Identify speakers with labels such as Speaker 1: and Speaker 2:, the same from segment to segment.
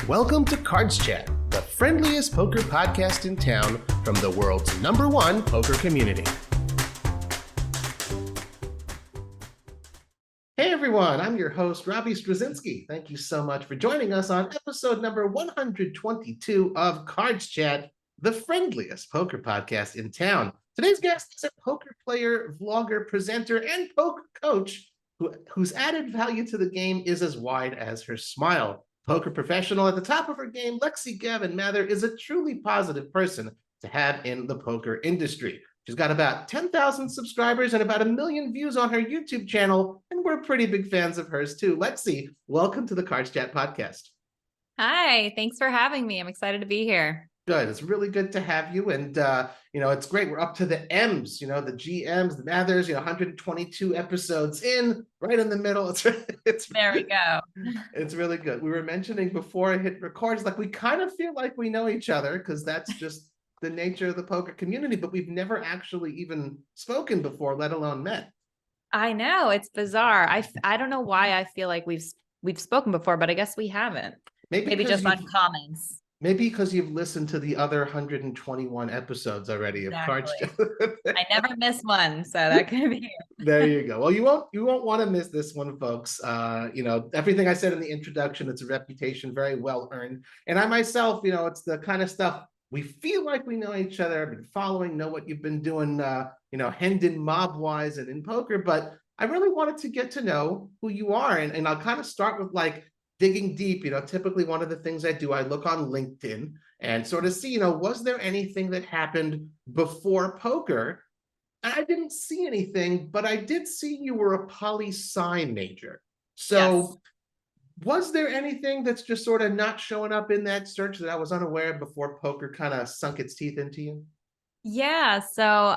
Speaker 1: Welcome to CardsChat, the friendliest poker podcast in town from the world's #1 poker community. Hey everyone, I'm your host, Robbie Straczynski. Thank you so much for joining us on episode number 122 of CardsChat, the friendliest poker podcast in town. Today's guest is a poker player, vlogger, presenter, and poker coach whose added value to the game is as wide as her smile. Poker professional at the top of her game, Lexy Gavin-Mather is a truly positive person to have in the poker industry. She's got about 10,000 subscribers and about 1 million views on her YouTube channel, and we're pretty big fans of hers too. Lexy, welcome to the CardsChat podcast.
Speaker 2: Hi, thanks for having me. I'm excited to be here.
Speaker 1: Good. It's really good to have you. And, it's great. We're up to the M's, the GMs, the Mathers, 122 episodes in, right in the middle. It's
Speaker 2: there we go.
Speaker 1: It's really good. We were mentioning before I hit record, it's like we kind of feel like we know each other because that's just the nature of the poker community, but we've never actually even spoken before, let alone met.
Speaker 2: I know. It's bizarre. I don't know why I feel like we've spoken before, but I guess we haven't. Maybe just on comments.
Speaker 1: Maybe because you've listened to the other 121 episodes already of CardsChat.
Speaker 2: I never miss one, so that could be it.
Speaker 1: There you go. Well, you won't want to miss this one, folks. Everything I said in the introduction, it's a reputation very well earned. And I myself, it's the kind of stuff we feel like we know each other. I've been following, know what you've been doing, Hendon mob-wise and in poker, but I really wanted to get to know who you are. And I'll kind of start with digging deep. Typically one of the things I do, I look on LinkedIn and sort of see, was there anything that happened before poker? I didn't see anything, but I did see you were a poli-sci major. So yes. Was there anything that's just sort of not showing up in that search that I was unaware of before poker kind of sunk its teeth into you?
Speaker 2: Yeah. So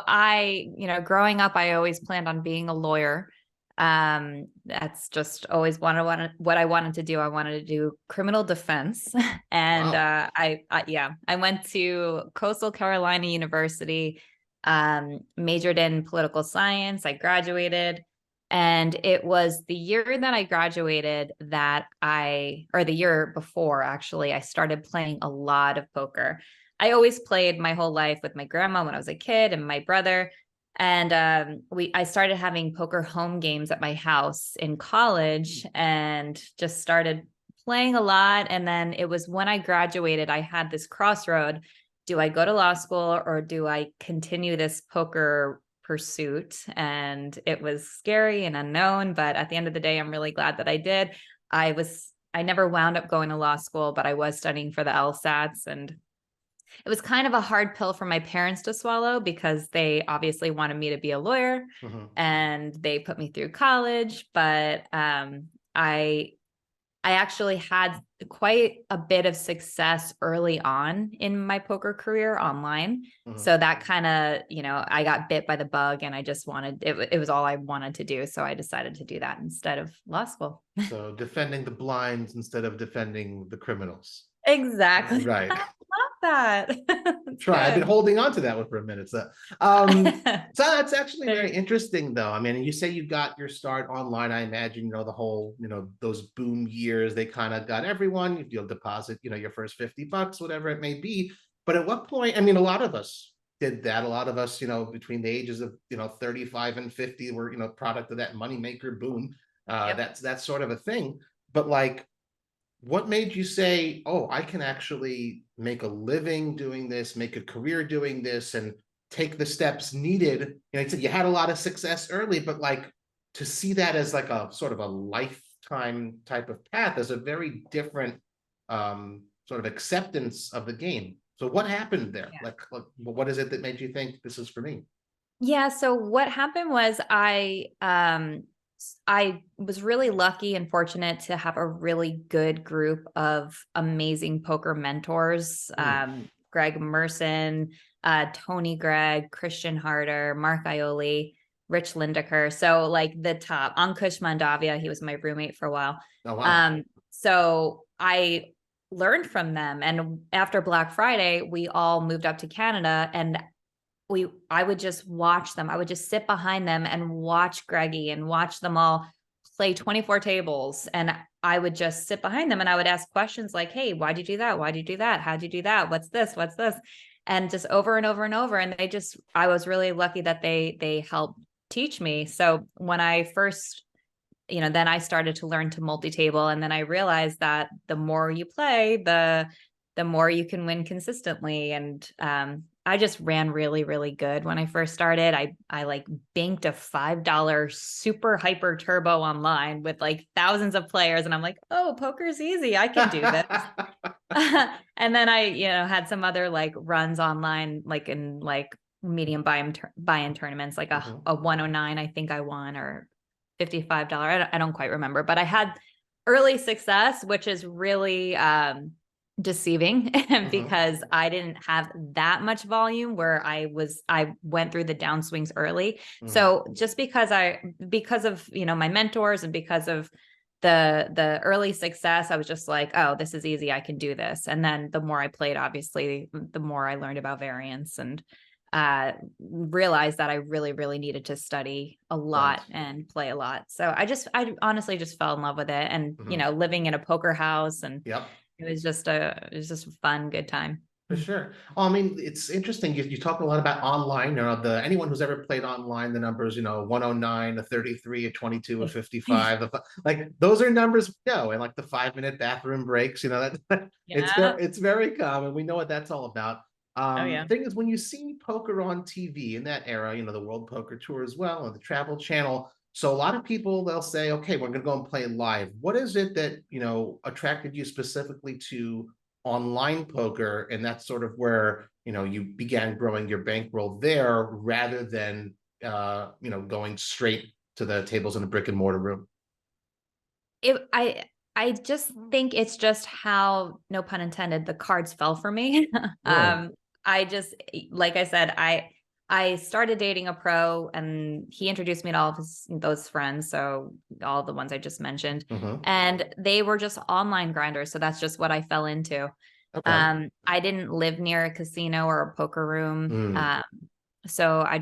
Speaker 2: growing up, I always planned on being a lawyer. That's just always what I wanted to do. I wanted to do criminal defense. And wow. I went to Coastal Carolina University, majored in political science. I graduated, and it was the year that I graduated or the year before, actually, I started playing a lot of poker. I always played my whole life with my grandma when I was a kid and my brother. And I started having poker home games at my house in college and just started playing a lot. And then it was when I graduated, I had this crossroad. Do I go to law school or do I continue this poker pursuit? And it was scary and unknown, but at the end of the day, I'm really glad that I did. I never wound up going to law school, but I was studying for the LSATs, and it was kind of a hard pill for my parents to swallow because they obviously wanted me to be a lawyer, and they put me through college. But I actually had quite a bit of success early on in my poker career online. So that kind of, I got bit by the bug, and I just wanted, it was all I wanted to do. So I decided to do that instead of law school.
Speaker 1: So defending the blinds instead of defending the criminals.
Speaker 2: Exactly.
Speaker 1: Right.
Speaker 2: That.
Speaker 1: Try. I've been holding on to that one for a minute. So that's actually very interesting, though. I mean, you say you got your start online. I imagine, the whole, those boom years, they kind of got everyone. You'll deposit, your first $50, whatever it may be. But at what point, I mean, a lot of us did that. A lot of us, between the ages of, 35 and 50 were, product of that moneymaker boom.
Speaker 2: Yep.
Speaker 1: That's sort of a thing. But what made you say, oh, I can actually make a living doing this, make a career doing this, and take the steps needed? You said you had a lot of success early, but to see that as a sort of a lifetime type of path is a very different sort of acceptance of the game. So what happened there? Yeah. What is it that made you think this is for me?
Speaker 2: Yeah. So what happened was I was really lucky and fortunate to have a really good group of amazing poker mentors. Greg Merson, Tony Gregg, Christian Harder, Mark Ioli, Rich Lindecker. So the top, Ankush Mandavia, he was my roommate for a while.
Speaker 1: Oh, wow.
Speaker 2: So I learned from them. And after Black Friday, we all moved up to Canada, and I would just watch them. I would just sit behind them and watch Greggy and watch them all play 24 tables, and I would just sit behind them and I would ask questions like, hey, why'd you do that? Why'd you do that? How'd you do that? What's this? What's this? And just over and over and over. And I was really lucky that they helped teach me. So when I first, then I started to learn to multi-table, and then I realized that the more you play, the more you can win consistently. And I just ran really, really good when I first started. I like banked a $5 super hyper turbo online with like thousands of players, and I'm like, oh, poker's easy. I can do this. And then I, had some other like runs online, like in like medium buy-in tournaments, like a 109, I think I won, or $55. I don't quite remember, but I had early success, which is really deceiving because I didn't have that much volume where I went through the downswings early. So just because of, my mentors, and because of the early success, I was just like, oh, this is easy. I can do this. And then the more I played, obviously, the more I learned about variance, and realized that I really, really needed to study a lot and play a lot. So I honestly just fell in love with it. And, living in a poker house, and it was just a fun, good time.
Speaker 1: For sure. Well, I mean, it's interesting. You talk a lot about online. Anyone who's ever played online, the numbers, 109, a 33, a 22, a 55, like those are numbers we know, and like the 5-minute bathroom breaks, that it's very common. We know what that's all about. Thing is, when you see poker on TV in that era, the World Poker Tour as well, and the Travel Channel. So a lot of people, they'll say, okay, we're going to go and play live. What is it that, attracted you specifically to online poker? And that's sort of where, you began growing your bankroll there, rather than, going straight to the tables in a brick and mortar room.
Speaker 2: I just think it's just how, no pun intended, the cards fell for me. I just, like I said, I started dating a pro, and he introduced me to all of those friends. So all the ones I just mentioned, and they were just online grinders. So that's just what I fell into. Okay. I didn't live near a casino or a poker room. So I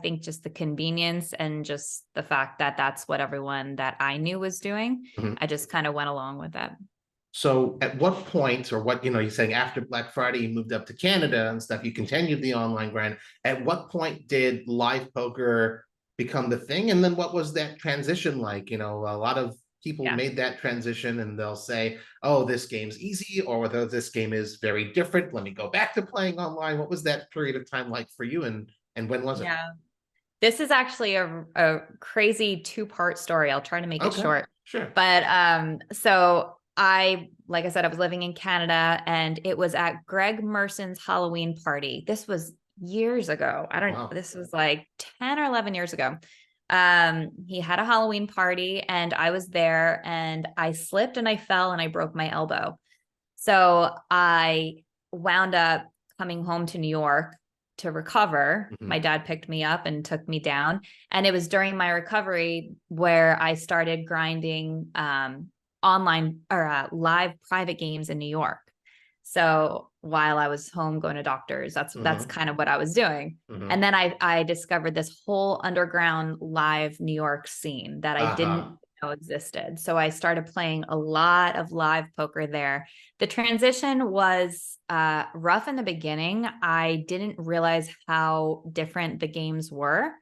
Speaker 2: think just the convenience, and just the fact that that's what everyone that I knew was doing. I just kind of went along with that.
Speaker 1: So at what point, or what, you're saying after Black Friday, you moved up to Canada and stuff, you continued the online grind. At what point did live poker become the thing? And then what was that transition like? A lot of people made that transition, and they'll say, oh, this game's easy, or whether this game is very different. Let me go back to playing online. What was that period of time like for you, and when was it?
Speaker 2: Yeah. This is actually a crazy 2-part story. I'll try to make it short.
Speaker 1: Sure.
Speaker 2: But so like I said, I was living in Canada, and it was at Greg Merson's Halloween party. This was years ago. This was like 10 or 11 years ago. He had a Halloween party, and I was there, and I slipped and I fell and I broke my elbow. So I wound up coming home to New York to recover. My dad picked me up and took me down. And it was during my recovery where I started grinding online or live private games in New York. So while I was home going to doctors, that's kind of what I was doing. And then I discovered this whole underground live New York scene that I didn't know existed. So I started playing a lot of live poker there. The transition was rough in the beginning. I didn't realize how different the games were.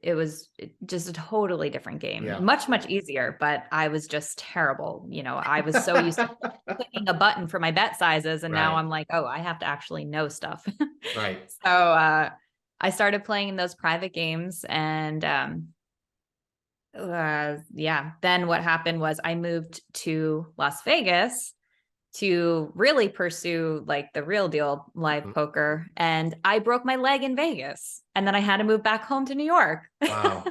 Speaker 2: It was just a totally different game. Much, much easier, but I was just terrible. I was so used to clicking a button for my bet sizes, and now I'm like, oh, I have to actually know stuff. So I started playing in those private games, and then what happened was I moved to Las Vegas to really pursue like the real deal live poker. And I broke my leg in Vegas, and then I had to move back home to New York.
Speaker 1: Wow.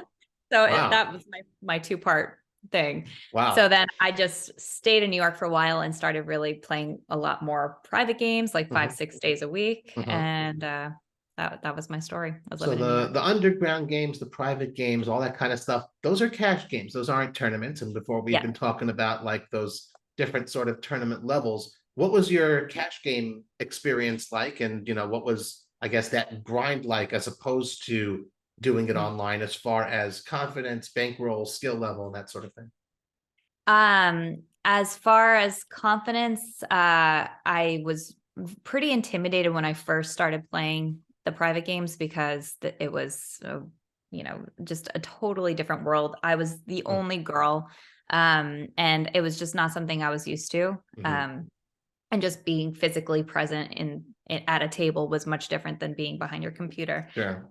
Speaker 2: That was my 2-part thing.
Speaker 1: Wow.
Speaker 2: So then I just stayed in New York for a while and started really playing a lot more private games, like 5-6 days a week. And that was my story.
Speaker 1: So the underground games, the private games, all that kind of stuff, those are cash games. Those aren't tournaments. And before we've been talking about like those different sort of tournament levels. What was your cash game experience like? And, what was, I guess, that grind like, as opposed to doing it online as far as confidence, bankroll, skill level, and that sort of thing?
Speaker 2: As far as confidence, I was pretty intimidated when I first started playing the private games because it was, just a totally different world. I was the
Speaker 1: Mm,
Speaker 2: only girl, and it was just not something I was used to.
Speaker 1: mhm.
Speaker 2: And just being physically present at a table was much different than being behind your computer.
Speaker 1: Sure.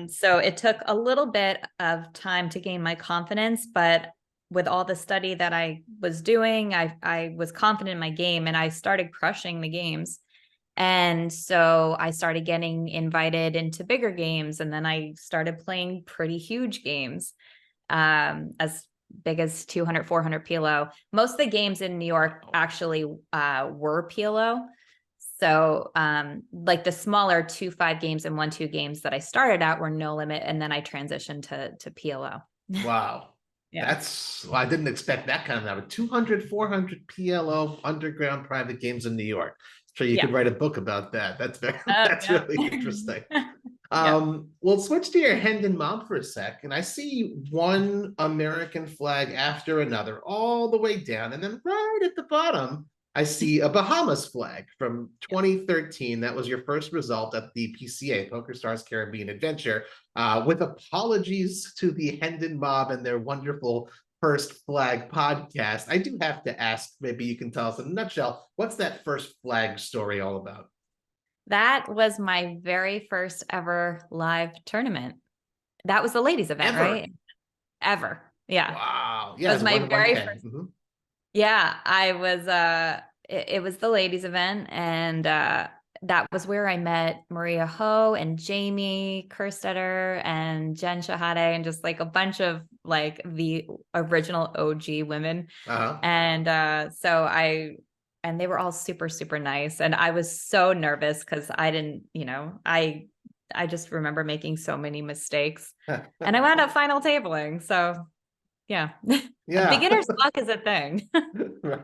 Speaker 2: So it took a little bit of time to gain my confidence, but with all the study that I was doing, I was confident in my game and I started crushing the games. And so I started getting invited into bigger games, and then I started playing pretty huge games, as big as 200, 400 PLO. Most of the games in New York actually were PLO. So like the smaller 2-5 games and 1-2 games that I started out were no limit. And then I transitioned to PLO.
Speaker 1: Wow.
Speaker 2: Yeah.
Speaker 1: Well, I didn't expect that kind of number. 200, 400 PLO underground private games in New York. So you
Speaker 2: Yeah.
Speaker 1: could write a book about that.
Speaker 2: Oh,
Speaker 1: That's
Speaker 2: yeah.
Speaker 1: really interesting.
Speaker 2: Yeah.
Speaker 1: We'll switch to your Hendon mob for a sec, and I see one American flag after another all the way down, and then right at the bottom, I see a Bahamas flag from 2013. That was your first result at the PCA, Poker Stars Caribbean Adventure. With apologies to the Hendon mob and their wonderful First Flag podcast, I do have to ask, maybe you can tell us in a nutshell, what's that first flag story all about?
Speaker 2: That was my very first ever live tournament. That was the ladies event,
Speaker 1: Ever.
Speaker 2: right? Ever. Yeah.
Speaker 1: Wow.
Speaker 2: That
Speaker 1: Yeah,
Speaker 2: was
Speaker 1: it's
Speaker 2: my
Speaker 1: one
Speaker 2: very
Speaker 1: 110.
Speaker 2: first. Yeah, I was it was the ladies event, and that was where I met Maria Ho and Jamie Kerstetter and Jen Shahade and just like a bunch of like the original OG women.
Speaker 1: Uh-huh.
Speaker 2: And and they were all super, super nice. And I was so nervous because I didn't, I just remember making so many mistakes. And I wound up final tabling. So yeah. A
Speaker 1: Yeah.
Speaker 2: beginner's luck is a thing.
Speaker 1: Very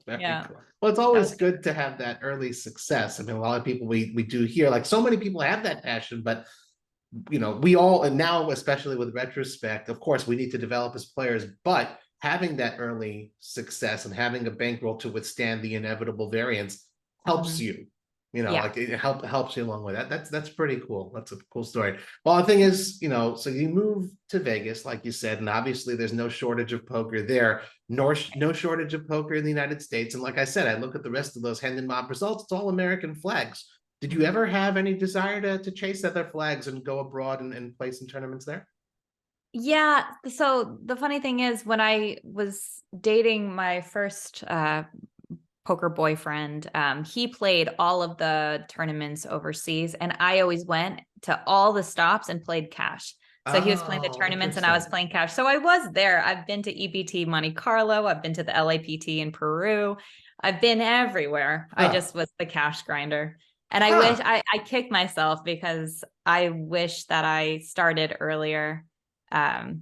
Speaker 2: Yeah.
Speaker 1: cool. Well, it's
Speaker 2: That
Speaker 1: always
Speaker 2: was
Speaker 1: good to have that early success. I mean, a lot of people we do hear, like so many people have that passion, but we all, and now especially with retrospect, of course, we need to develop as players, but having that early success and having a bankroll to withstand the inevitable variance helps
Speaker 2: mhm.
Speaker 1: you.
Speaker 2: Yeah.
Speaker 1: Like it helps you along with that. That's pretty cool. That's a cool story. Well, the thing is, so you move to Vegas, like you said, and obviously there's no shortage of poker there, nor no shortage of poker in the United States. And like I said, I look at the rest of those Hendon Mob results, it's all American flags. Did you
Speaker 2: Mhm.
Speaker 1: ever have any desire to chase other flags and go abroad and play some tournaments there?
Speaker 2: Yeah. So the funny thing is, when I was dating my first poker boyfriend, he played all of the tournaments overseas, and I always went to all the stops and played cash. So he was playing the
Speaker 1: Oh,
Speaker 2: tournaments and I was
Speaker 1: interesting.
Speaker 2: playing cash. So I was there. I've been to EBT Monte Carlo. I've been to the LAPT in Peru. I've been everywhere. I
Speaker 1: Huh.
Speaker 2: just was the cash grinder. And I wish
Speaker 1: Huh.
Speaker 2: I kicked myself because I wish that I started earlier,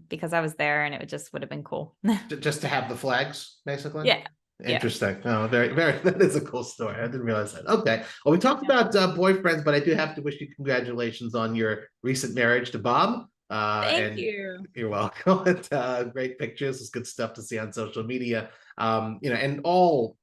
Speaker 2: because I was there and it just would have been cool.
Speaker 1: Just to have the flags, basically.
Speaker 2: Yeah. Yeah.
Speaker 1: Interesting. Oh, very, very. That is a cool story. I didn't realize that. Okay. Well, we talked
Speaker 2: Yeah.
Speaker 1: about boyfriends, but I do have to wish you congratulations on your recent marriage to Bob.
Speaker 2: Thank
Speaker 1: And
Speaker 2: you.
Speaker 1: you're welcome. It's, great pictures. It's good stuff to see on social media. And all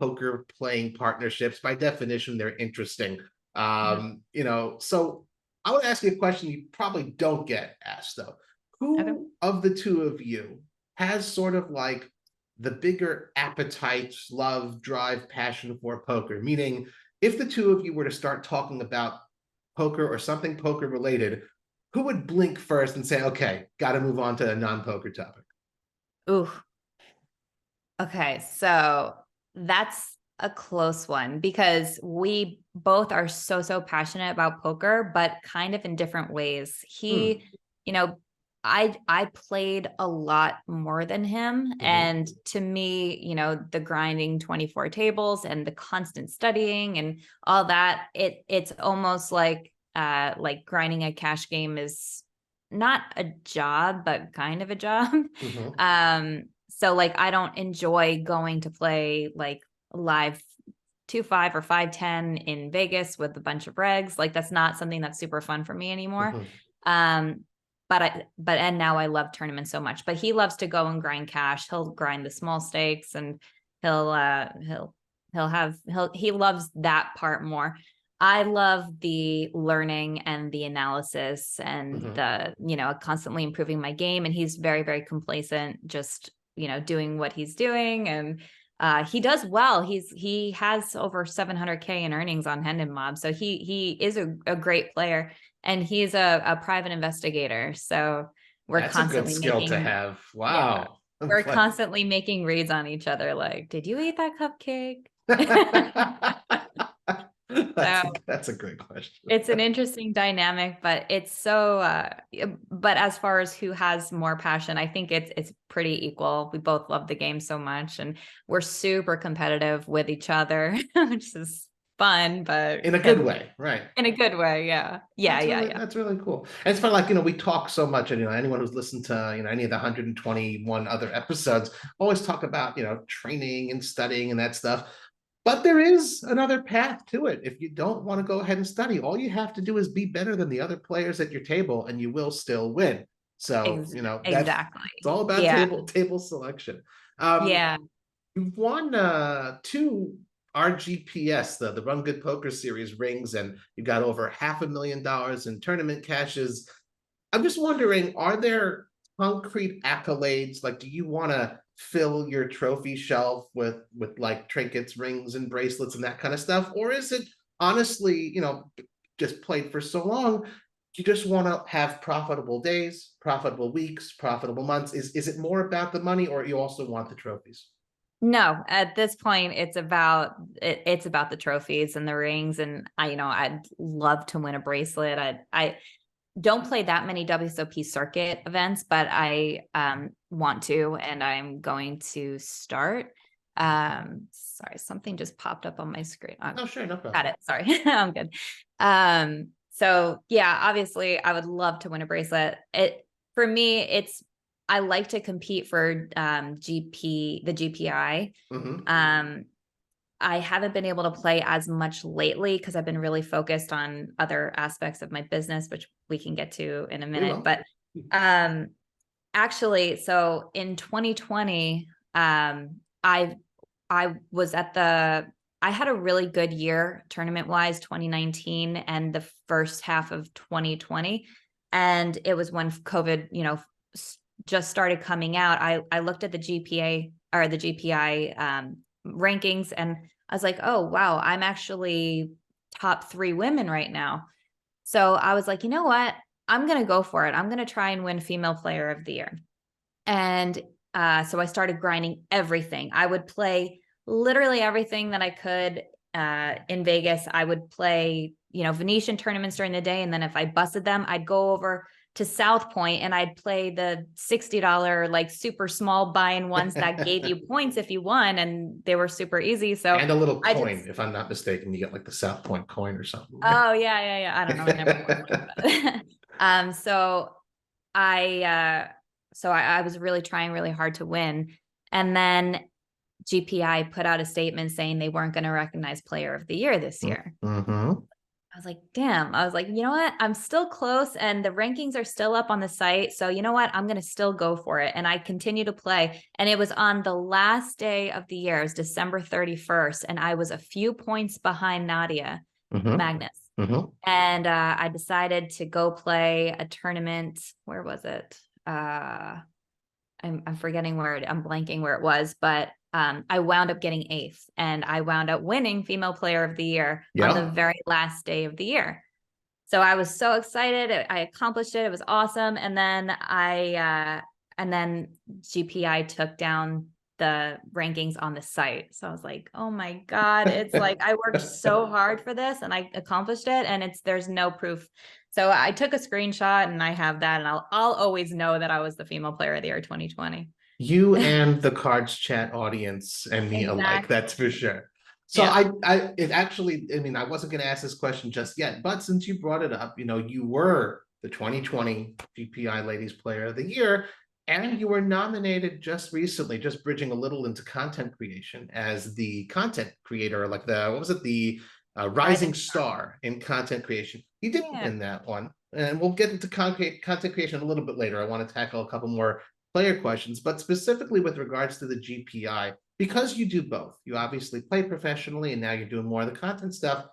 Speaker 1: poker playing partnerships, by definition, they're interesting.
Speaker 2: Mhm.
Speaker 1: So I want to ask you a question you probably don't get asked though.
Speaker 2: Okay.
Speaker 1: Who of the two of you has sort of like the bigger appetite, love, drive, passion for poker? Meaning, if the two of you were to start talking about poker or something poker related, who would blink first and say, okay, got to move on to a non poker topic?
Speaker 2: Ooh. Okay. So that's a close one because we both are so, so passionate about poker, but kind of in different ways.
Speaker 1: Hmm.
Speaker 2: You know, I played a lot more than him.
Speaker 1: Mm-hmm.
Speaker 2: And to me, the grinding 24 tables and the constant studying and all that, it's almost like grinding a cash game is not a job, but kind of a job.
Speaker 1: Mm-hmm.
Speaker 2: So like I don't enjoy going to play like live 2-5 or 5-10 in Vegas with a bunch of regs. Like that's not something that's super fun for me anymore.
Speaker 1: Mm-hmm.
Speaker 2: And now I love tournaments so much. But he loves to go and grind cash. He'll grind the small stakes, and he loves that part more. I love the learning and the analysis and the, constantly improving my game. And he's very, very complacent, just, doing what he's doing. And he does well. He has over 700K in earnings on Hendon Mob. So he is a great player, and he's a private investigator. So
Speaker 1: That's a good skill to have. Wow.
Speaker 2: Yeah, we're constantly making raids on each other. Like, did you eat that cupcake?
Speaker 1: That's a great question.
Speaker 2: It's an interesting dynamic, but it's so but as far as who has more passion, I think it's pretty equal. We both love the game so much, and we're super competitive with each other, which is fun, but
Speaker 1: in a good way, right?
Speaker 2: In a good way, yeah.
Speaker 1: That's really cool. And it's fun, like, we talk so much, and anyone who's listened to any of the 121 other episodes always talk about training and studying and that stuff. But there is another path to it. If you don't want to go ahead and study, all you have to do is be better than the other players at your table, and you will still win. So,
Speaker 2: exactly.
Speaker 1: It's all about table selection. You've won 2 RGPS, the Rungood Poker Series rings, and you got over $500,000 in tournament cashes. I'm just wondering, are there concrete accolades? Like, do you want to fill your trophy shelf with like trinkets, rings, and bracelets and that kind of stuff? Or is it honestly, just played for so long, you just want to have profitable days, profitable weeks, profitable months? Is it more about the money, or you also want the trophies?
Speaker 2: No, at this point, it's about the trophies and the rings. And I'd love to win a bracelet. I don't play that many WSOP circuit events, but I want to, and I'm going to start. Sorry, something just popped up on my screen.
Speaker 1: Oh, sure, no problem.
Speaker 2: Got it. Sorry, I'm good. So yeah, obviously, I would love to win a bracelet. For me, I like to compete for the GPI. I haven't been able to play as much lately because I've been really focused on other aspects of my business, which we can get to in a minute. But actually, so in 2020, I was I had a really good year tournament wise, 2019 and the first half of 2020. And it was when COVID, just started coming out. I looked at the GPA or the GPI rankings, and I was like, oh, wow, I'm actually top 3 women right now. So I was like, you know what? I'm going to go for it. I'm going to try and win Female Player of the Year. And so I started grinding everything. I would play literally everything that I could in Vegas. I would play, Venetian tournaments during the day. And then if I busted them, I'd go over to South Point and I'd play the $60 like super small buy-in ones that gave you points if you won, and they were super easy. So
Speaker 1: and a little coin, if I'm not mistaken, you get like the South Point coin or something.
Speaker 2: Oh yeah. I don't know. I never won. So I was really trying really hard to win, and then GPI put out a statement saying they weren't going to recognize Player of the Year this year. I was like, damn. I was like, you know what? I'm still close, and the rankings are still up on the site. So you know what? I'm going to still go for it. And I continue to play. And it was on the last day of the year. It was December 31st. And I was a few points behind Nadia Magnus. And I decided to go play a tournament. Where was it? I'm forgetting I'm blanking where it was, but I wound up getting 8th, and I wound up winning Female Player of the Year on the very last day of the year. So I was so excited. I accomplished it. It was awesome. And then GPI took down the rankings on the site. So I was like, oh my God, it's like, I worked so hard for this and I accomplished it, and there's no proof. So I took a screenshot and I have that, and I'll always know that I was the Female Player of the Year 2020.
Speaker 1: You and the CardsChat audience and me alike, that's for sure. So I wasn't going to ask this question just yet, but since you brought it up, you were the 2020 GPI Ladies Player of the Year, and you were nominated just recently, just bridging a little into content creation, as the content creator, like the Rising Star in content creation. You didn't win that one, and we'll get into content creation a little bit later. I want to tackle a couple more player questions, but specifically with regards to the GPI, because you do both, you obviously play professionally and now you're doing more of the content stuff.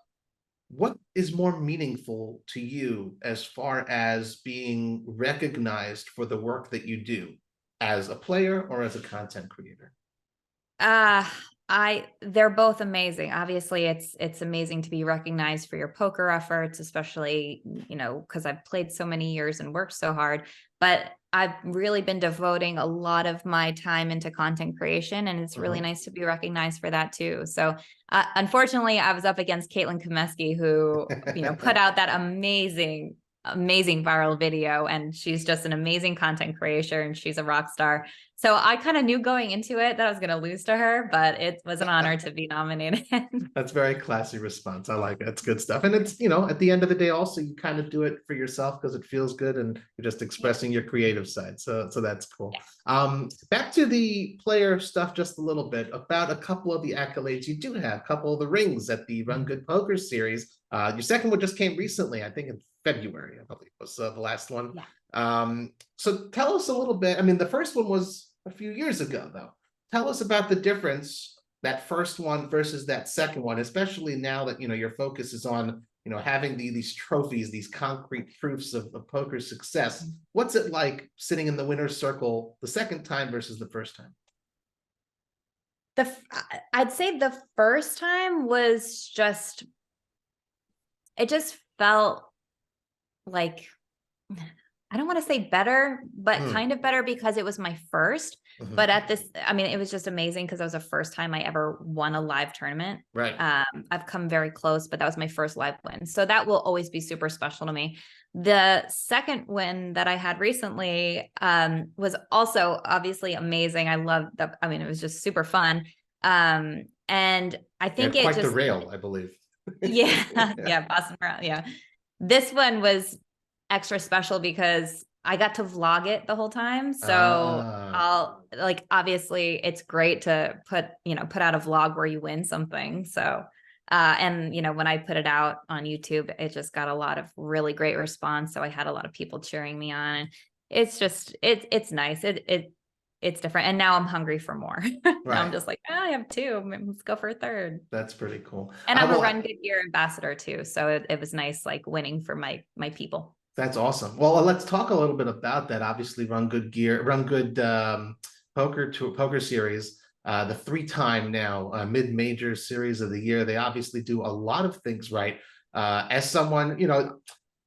Speaker 1: What is more meaningful to you as far as being recognized for the work that you do as a player or as a content creator?
Speaker 2: Uh, they're both amazing. Obviously, it's amazing to be recognized for your poker efforts, especially, because I've played so many years and worked so hard. But I've really been devoting a lot of my time into content creation, and it's really nice to be recognized for that too. So, unfortunately, I was up against Caitlin Komeski, who, put out that amazing viral video, and she's just an amazing content creator, and she's a rock star. So I kind of knew going into it that I was going to lose to her, but it was an honor to be nominated.
Speaker 1: That's very classy response. I like it. It's good stuff. And it's, at the end of the day, also, you kind of do it for yourself because it feels good and you're just expressing your creative side. So that's cool. Back to the player stuff just a little bit about a couple of the accolades you do have, a couple of the rings at the Rungood Poker Series. Your second one just came recently, I think in February, I believe was the last one.
Speaker 2: Yeah.
Speaker 1: So tell us a little bit. I mean, the first one was a few years ago, though. Tell us about the difference, that first one versus that second one, especially now that your focus is on having these trophies, these concrete proofs of poker success. What's it like sitting in the winner's circle the second time versus the first time?
Speaker 2: I'd say the first time was it just felt like, I don't want to say better, but kind of better because it was my first. But it was just amazing because that was the first time I ever won a live tournament.
Speaker 1: Right.
Speaker 2: I've come very close, but that was my first live win. So that will always be super special to me. The second win that I had recently was also obviously amazing. I loved that. I mean, it was just super fun. And I think
Speaker 1: quite the rail, I believe.
Speaker 2: Yeah, Boston Round. Yeah. This one was extra special because I got to vlog it the whole time. So obviously it's great to put out a vlog where you win something. So, and when I put it out on YouTube, it just got a lot of really great response. So I had a lot of people cheering me on, and it's just, it's nice. It's different. And now I'm hungry for more. Now I'm just like, I have two. Let's go for a third.
Speaker 1: That's pretty cool.
Speaker 2: And I'm a Rungood Gear ambassador too. So it was nice, like winning for my people.
Speaker 1: That's awesome. Well, let's talk a little bit about that. Obviously, Rungood Poker Series, the 3-time now mid-major series of the year. They obviously do a lot of things right. As someone,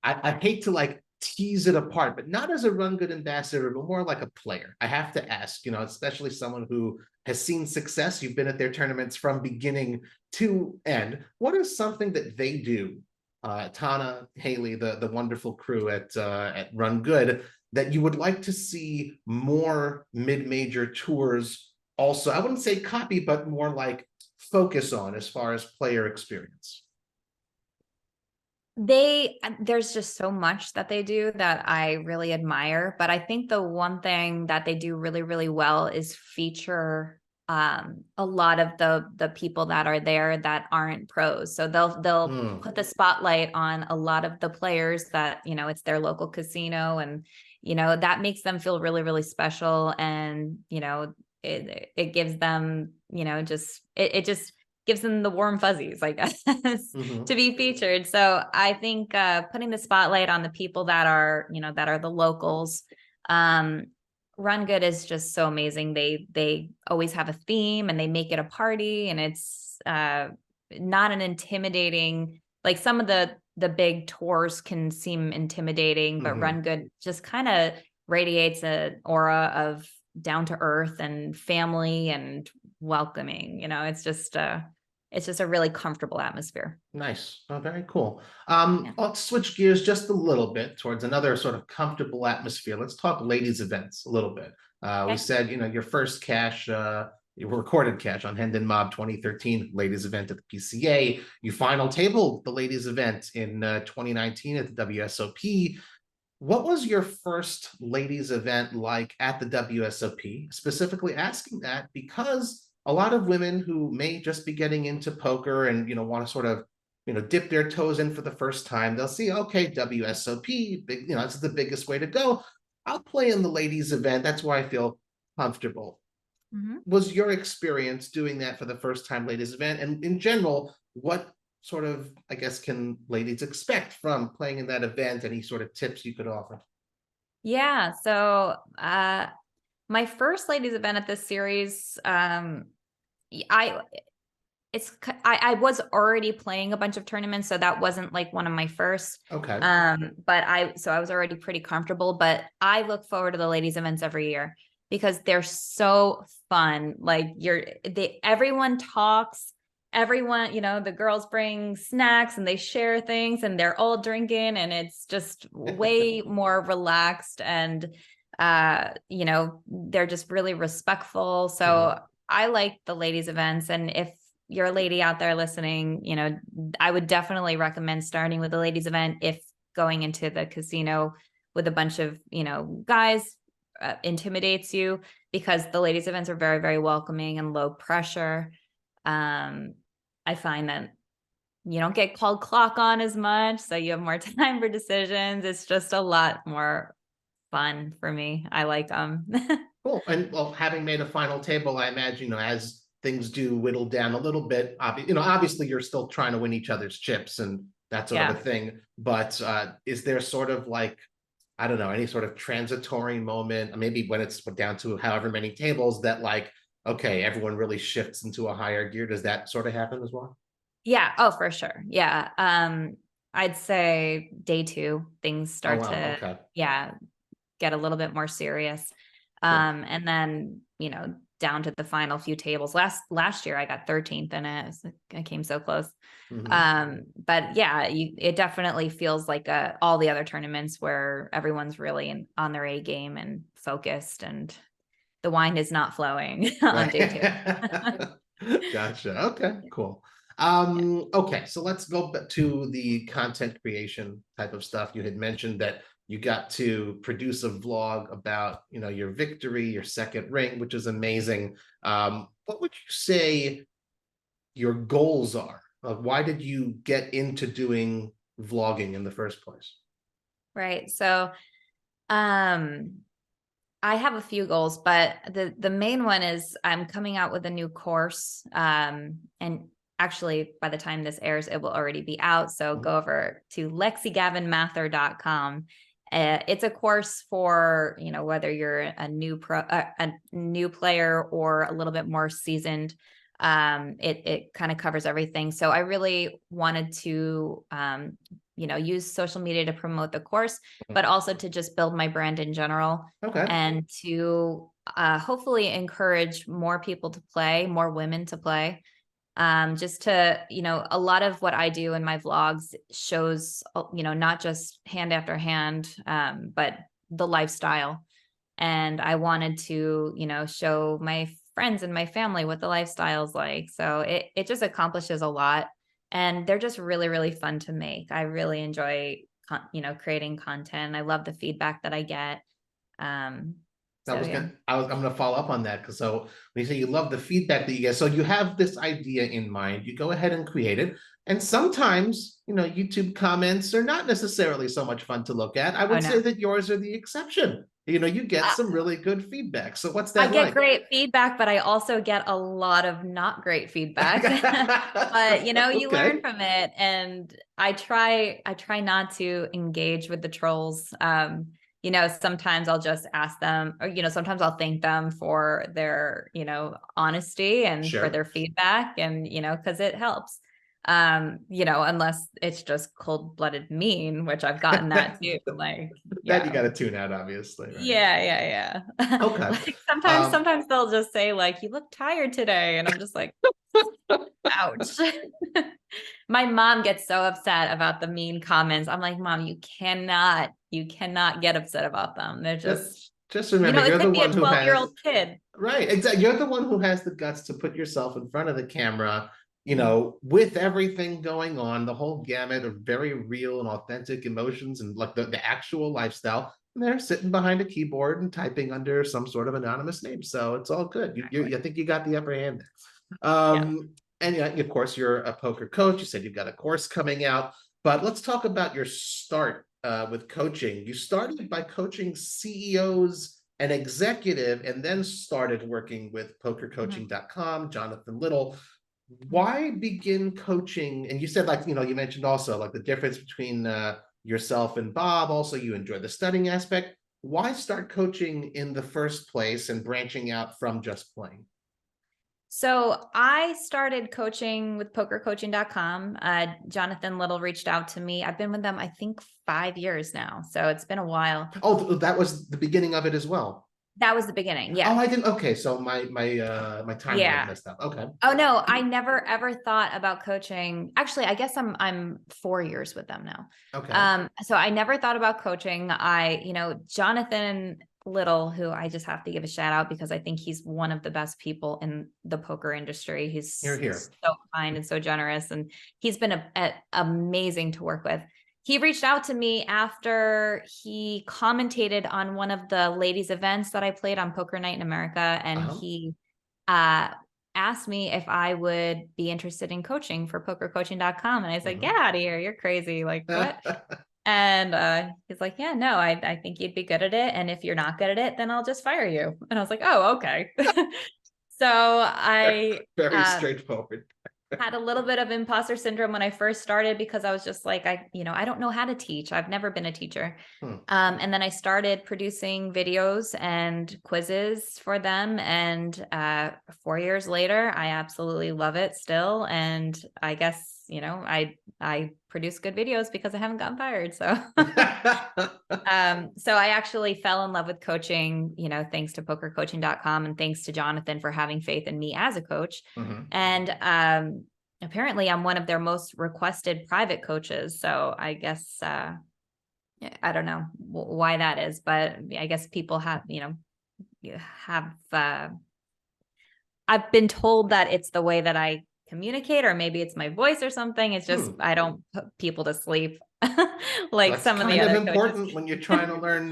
Speaker 1: I hate to tease it apart, but not as a Rungood ambassador, but more like a player. I have to ask, especially someone who has seen success. You've been at their tournaments from beginning to end. What is something that they do? Tana, Haley, the wonderful crew at Rungood, that you would like to see more mid-major tours also, I wouldn't say copy, but more like focus on as far as player experience?
Speaker 2: There's just so much that they do that I really admire, but I think the one thing that they do really, really well is feature a lot of the people that are there that aren't pros. So they'll put the spotlight on a lot of the players that, it's their local casino, and, that makes them feel really, really special. And, it gives them, it just gives them the warm fuzzies, I guess, to be featured. So I think putting the spotlight on the people that are, that are the locals, Rungood is just so amazing. They always have a theme and they make it a party, and it's not an intimidating, like some of the big tours can seem intimidating, but Rungood just kind of radiates an aura of down to earth and family and welcoming. It's just a really comfortable atmosphere.
Speaker 1: Nice. Oh, very cool. Let's switch gears just a little bit towards another sort of comfortable atmosphere. Let's talk ladies events a little bit. We said, your first cash, your recorded cash on Hendon Mob 2013 ladies event at the PCA. You final tabled the ladies event in 2019 at the WSOP. What was your first ladies event like at the WSOP? Specifically asking that because a lot of women who may just be getting into poker and want to sort of dip their toes in for the first time. They'll see, okay, WSOP, big, that's the biggest way to go. I'll play in the ladies event. That's where I feel comfortable.
Speaker 2: Mhm.
Speaker 1: Was your experience doing that for the first time ladies event? And in general, what sort of, I guess, can ladies expect from playing in that event? Any sort of tips you could offer?
Speaker 2: Yeah. So my first ladies event at this series, I I was already playing a bunch of tournaments, so that wasn't like one of my first.
Speaker 1: Okay.
Speaker 2: But I was already pretty comfortable. But I look forward to the ladies events every year because they're so fun. Like everyone talks, everyone, the girls bring snacks and they share things and they're all drinking, and it's just way more relaxed, and they're just really respectful. So I like the ladies events, and if you're a lady out there listening, I would definitely recommend starting with the ladies event if going into the casino with a bunch of, guys intimidates you, because the ladies events are very, very welcoming and low pressure. I find that you don't get called clock on as much, so you have more time for decisions. It's just a lot more fun for me. I like them.
Speaker 1: Cool. And well, having made a final table, I imagine, as things do whittle down a little bit, obviously you're still trying to win each other's chips and that sort of a
Speaker 2: Yeah.
Speaker 1: thing. But is there sort of like, I don't know, any sort of transitory moment, maybe when it's down to however many tables that like, okay, everyone really shifts into a higher gear? Does that sort of happen as well?
Speaker 2: Yeah. Oh, for sure. Yeah. I'd say day 2, things
Speaker 1: Oh,
Speaker 2: start
Speaker 1: wow.
Speaker 2: to,
Speaker 1: Okay.
Speaker 2: yeah, get a little bit more serious.
Speaker 1: Cool.
Speaker 2: And then, down to the final few tables. Last year I got 13th in it. I came so close.
Speaker 1: Mhm.
Speaker 2: But yeah, it definitely feels like all the other tournaments where everyone's really on their A game and focused, and the wine is not flowing on day 2.
Speaker 1: Right. Gotcha. Okay, cool.
Speaker 2: Yeah.
Speaker 1: Okay, so let's go back to the content creation type of stuff. You had mentioned that you got to produce a vlog about, your victory, your second ring, which is amazing. What would you say your goals are? Why did you get into doing vlogging in the first place?
Speaker 2: Right. So, um, I have a few goals, but the main one is I'm coming out with a new course. And actually, by the time this airs, it will already be out. So
Speaker 1: Mhm.
Speaker 2: go over to Gavin-Mather.com. It's a course for, whether you're a new player or a little bit more seasoned. It kind of covers everything. So I really wanted to use social media to promote the course, but also to just build my brand in general,
Speaker 1: Okay.
Speaker 2: and to hopefully encourage more people to play, more women to play. Just to, a lot of what I do in my vlogs shows, not just hand after hand, but the lifestyle. And I wanted to, show my friends and my family what the lifestyle is like. So it just accomplishes a lot. And they're just really, really fun to make. I really enjoy, creating content. I love the feedback that I get. Um,
Speaker 1: That
Speaker 2: so
Speaker 1: was
Speaker 2: yeah.
Speaker 1: gonna, I'm gonna follow up on that because so when you say you love the feedback that you get, so you have this idea in mind, you go ahead and create it, and sometimes YouTube comments are not necessarily so much fun to look at. I
Speaker 2: Oh
Speaker 1: would say
Speaker 2: no.
Speaker 1: that yours are the exception. You get
Speaker 2: Uh,
Speaker 1: some really good feedback. So what's
Speaker 2: I
Speaker 1: that
Speaker 2: get
Speaker 1: like?
Speaker 2: great feedback, but I also get a lot of not great feedback. But you learn
Speaker 1: Okay,
Speaker 2: from it, and I try not to engage with the trolls. Sometimes I'll just ask them, or sometimes I'll thank them for their, honesty and for
Speaker 1: sure.
Speaker 2: their feedback, and because it helps. Unless it's just cold-blooded mean, which I've gotten that too. Like,
Speaker 1: That you
Speaker 2: yeah.
Speaker 1: got to tune out, obviously, right?
Speaker 2: Yeah.
Speaker 1: Okay.
Speaker 2: Like sometimes,
Speaker 1: Um,
Speaker 2: sometimes they'll just say like, "You look tired today," and I'm just like, "Ouch." My mom gets so upset about the mean comments. I'm like, "Mom, you cannot get upset about them. They're just,
Speaker 1: just remember,
Speaker 2: it
Speaker 1: you're the
Speaker 2: could be a
Speaker 1: one who
Speaker 2: 12-year-old
Speaker 1: has.
Speaker 2: kid."
Speaker 1: Right, exactly. You're the one who has the guts to put yourself in front of the camera,
Speaker 2: Mhm.
Speaker 1: with everything going on, the whole gamut of very real and authentic emotions and like the actual lifestyle. And they're sitting behind a keyboard and typing under some sort of anonymous name. So it's all good.
Speaker 2: Exactly.
Speaker 1: I think you got the upper hand there.
Speaker 2: Yeah.
Speaker 1: And of course, you're a poker coach. You said you've got a course coming out, but let's talk about your start with coaching. You started by coaching CEOs and executive, and then started working with pokercoaching.com, Jonathan Little. Why begin coaching? And you said, like, you mentioned also like the difference between yourself and Bob. Also, you enjoy the studying aspect. Why start coaching in the first place and branching out from just playing?
Speaker 2: So I started coaching with pokercoaching.com. Jonathan Little reached out to me. I've been with them, I think, 5 years now. So it's been a while.
Speaker 1: Oh, that was the beginning of it as well.
Speaker 2: That was the beginning.
Speaker 1: Oh,
Speaker 2: Yeah.
Speaker 1: I didn't. Okay, so my timeline
Speaker 2: Yeah.
Speaker 1: messed up. Okay.
Speaker 2: Oh no, I never ever thought about coaching. Actually, I guess I'm 4 years with them now.
Speaker 1: Okay.
Speaker 2: So I never thought about coaching. Jonathan Little, who I just have to give a shout out because I think he's one of the best people in the poker industry.
Speaker 1: Here,
Speaker 2: He's
Speaker 1: here.
Speaker 2: so kind and so generous, and he's been amazing to work with. He reached out to me after he commentated on one of the ladies' events that I played on Poker Night in America, and he uh asked me if I would be interested in coaching for pokercoaching.com. And I was like, get out of here. You're crazy. Like, what? And he's like, yeah, no, I think you'd be good at it. And if you're not good at it, then I'll just fire you. And I was like, oh, okay. So I
Speaker 1: Very straightforward.
Speaker 2: had a little bit of imposter syndrome when I first started because I was just like, I don't know how to teach. I've never been a teacher. And then I started producing videos and quizzes for them. And 4 years later, I absolutely love it still. And I guess, I produce good videos because I haven't gotten fired. So, so I actually fell in love with coaching, thanks to pokercoaching.com and thanks to Jonathan for having faith in me as a coach. And apparently I'm one of their most requested private coaches. So I guess, I don't know why that is, but I guess people have, I've been told that it's the way that I communicate, or maybe it's my voice or something. It's just, I don't put people to sleep like
Speaker 1: That's
Speaker 2: some of the
Speaker 1: kind of
Speaker 2: other
Speaker 1: important
Speaker 2: coaches.
Speaker 1: when you're trying to learn,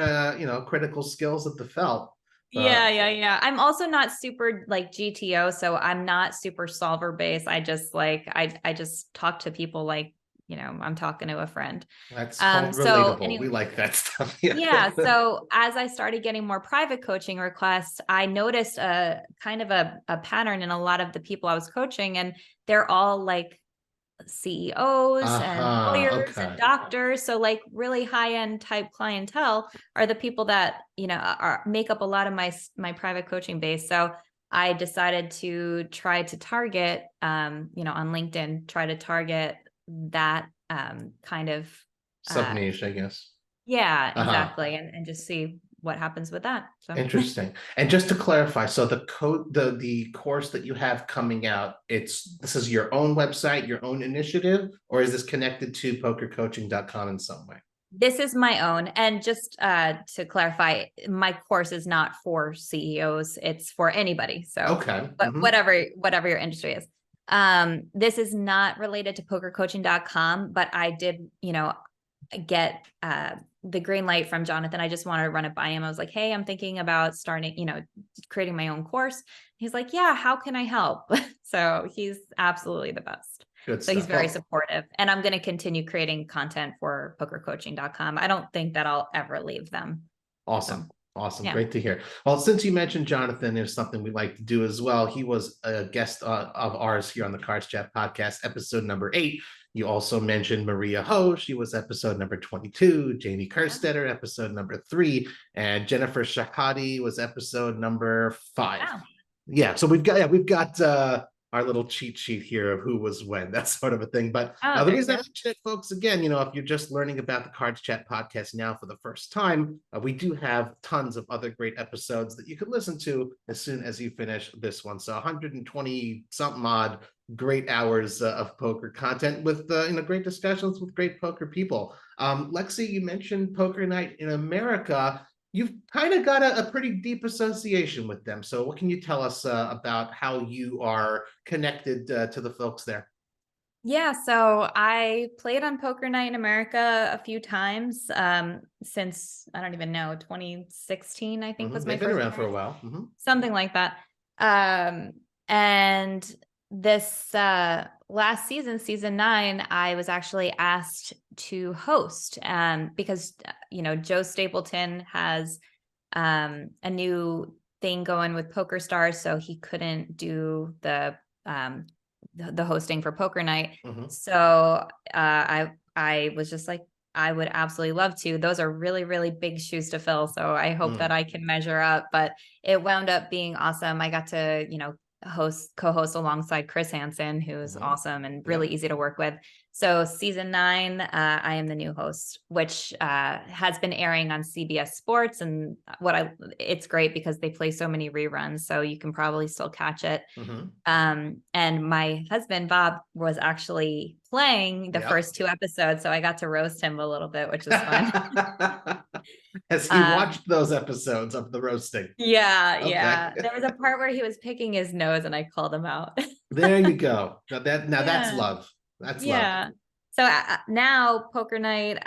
Speaker 1: critical skills at the felt.
Speaker 2: Yeah. I'm also not super like GTO, so I'm not super solver based. I just I just talk to people like, I'm talking to a friend.
Speaker 1: That's called
Speaker 2: So
Speaker 1: relatable. We
Speaker 2: anyway,
Speaker 1: like that stuff.
Speaker 2: yeah. So as I started getting more private coaching requests, I noticed a kind of a pattern in a lot of the people I was coaching, and they're all like CEOs and lawyers and
Speaker 1: Okay.
Speaker 2: doctors. So like really high end type clientele are the people that, make up a lot of my private coaching base. So I decided to try to target, on LinkedIn, try to target that kind of
Speaker 1: Sub niche, I guess.
Speaker 2: yeah, exactly. And just see what happens with that. So
Speaker 1: Interesting. And just to clarify, so the course that you have coming out, this is your own website, your own initiative, or is this connected to pokercoaching.com in some way?
Speaker 2: this is my own. And just to clarify, my course is not for CEOs, it's for anybody. So
Speaker 1: Okay.
Speaker 2: but whatever your industry is. This is not related to pokercoaching.com, but I did, get the green light from Jonathan. I just wanted to run it by him. I was like, hey, I'm thinking about starting, creating my own course. He's like, yeah, how can I help? So he's absolutely the best.
Speaker 1: Good
Speaker 2: So he's
Speaker 1: stuff.
Speaker 2: very supportive. And I'm going to continue creating content for pokercoaching.com. I don't think that I'll ever leave them.
Speaker 1: Awesome.
Speaker 2: So,
Speaker 1: Awesome.
Speaker 2: yeah.
Speaker 1: Great to hear. Well, since you mentioned Jonathan, there's something we like to do as well. He was a guest of ours here on the CardsChat podcast, episode number 8. You also mentioned Maria Ho. She was episode number 22. Jamie Kerstetter, episode number 3. And Jennifer Shahadi was episode number 5.
Speaker 2: Wow.
Speaker 1: Yeah. So we've got our little cheat sheet here of who was when, that sort of a thing. But the reason I mention it, folks, again, if you're just learning about the CardsChat podcast now for the first time, we do have tons of other great episodes that you could listen to as soon as you finish this one. So 120 something odd great hours of poker content with great discussions with great poker people. Lexy, you mentioned Poker Night in America. You've kind of got a pretty deep association with them. So what can you tell us about how you are connected to the folks there?
Speaker 2: Yeah, so I played on Poker Night in America a few times since, I don't even know, 2016, I think was my
Speaker 1: They've been
Speaker 2: first
Speaker 1: around for a
Speaker 2: appearance.
Speaker 1: while.
Speaker 2: Something like that. And this last season, season 9, I was actually asked to host because Joe Stapleton has a new thing going with Poker Stars, so he couldn't do the hosting for Poker Night. So I was just like, I would absolutely love to. Those are really, really big shoes to fill. So I hope that I can measure up, but it wound up being awesome. I got to, co-host alongside Chris Hansen, who's awesome and really easy to work with. So season 9, I am the new host, which has been airing on CBS Sports, and it's great because they play so many reruns, so you can probably still catch it. And my husband Bob was actually playing the first 2 episodes, so I got to roast him a little bit, which was fun.
Speaker 1: Has he watched those episodes of the roasting?
Speaker 2: Yeah,
Speaker 1: Okay.
Speaker 2: yeah. There was a part where he was picking his nose, and I called him out.
Speaker 1: There you go. That's love. That's love.
Speaker 2: So now Poker Night,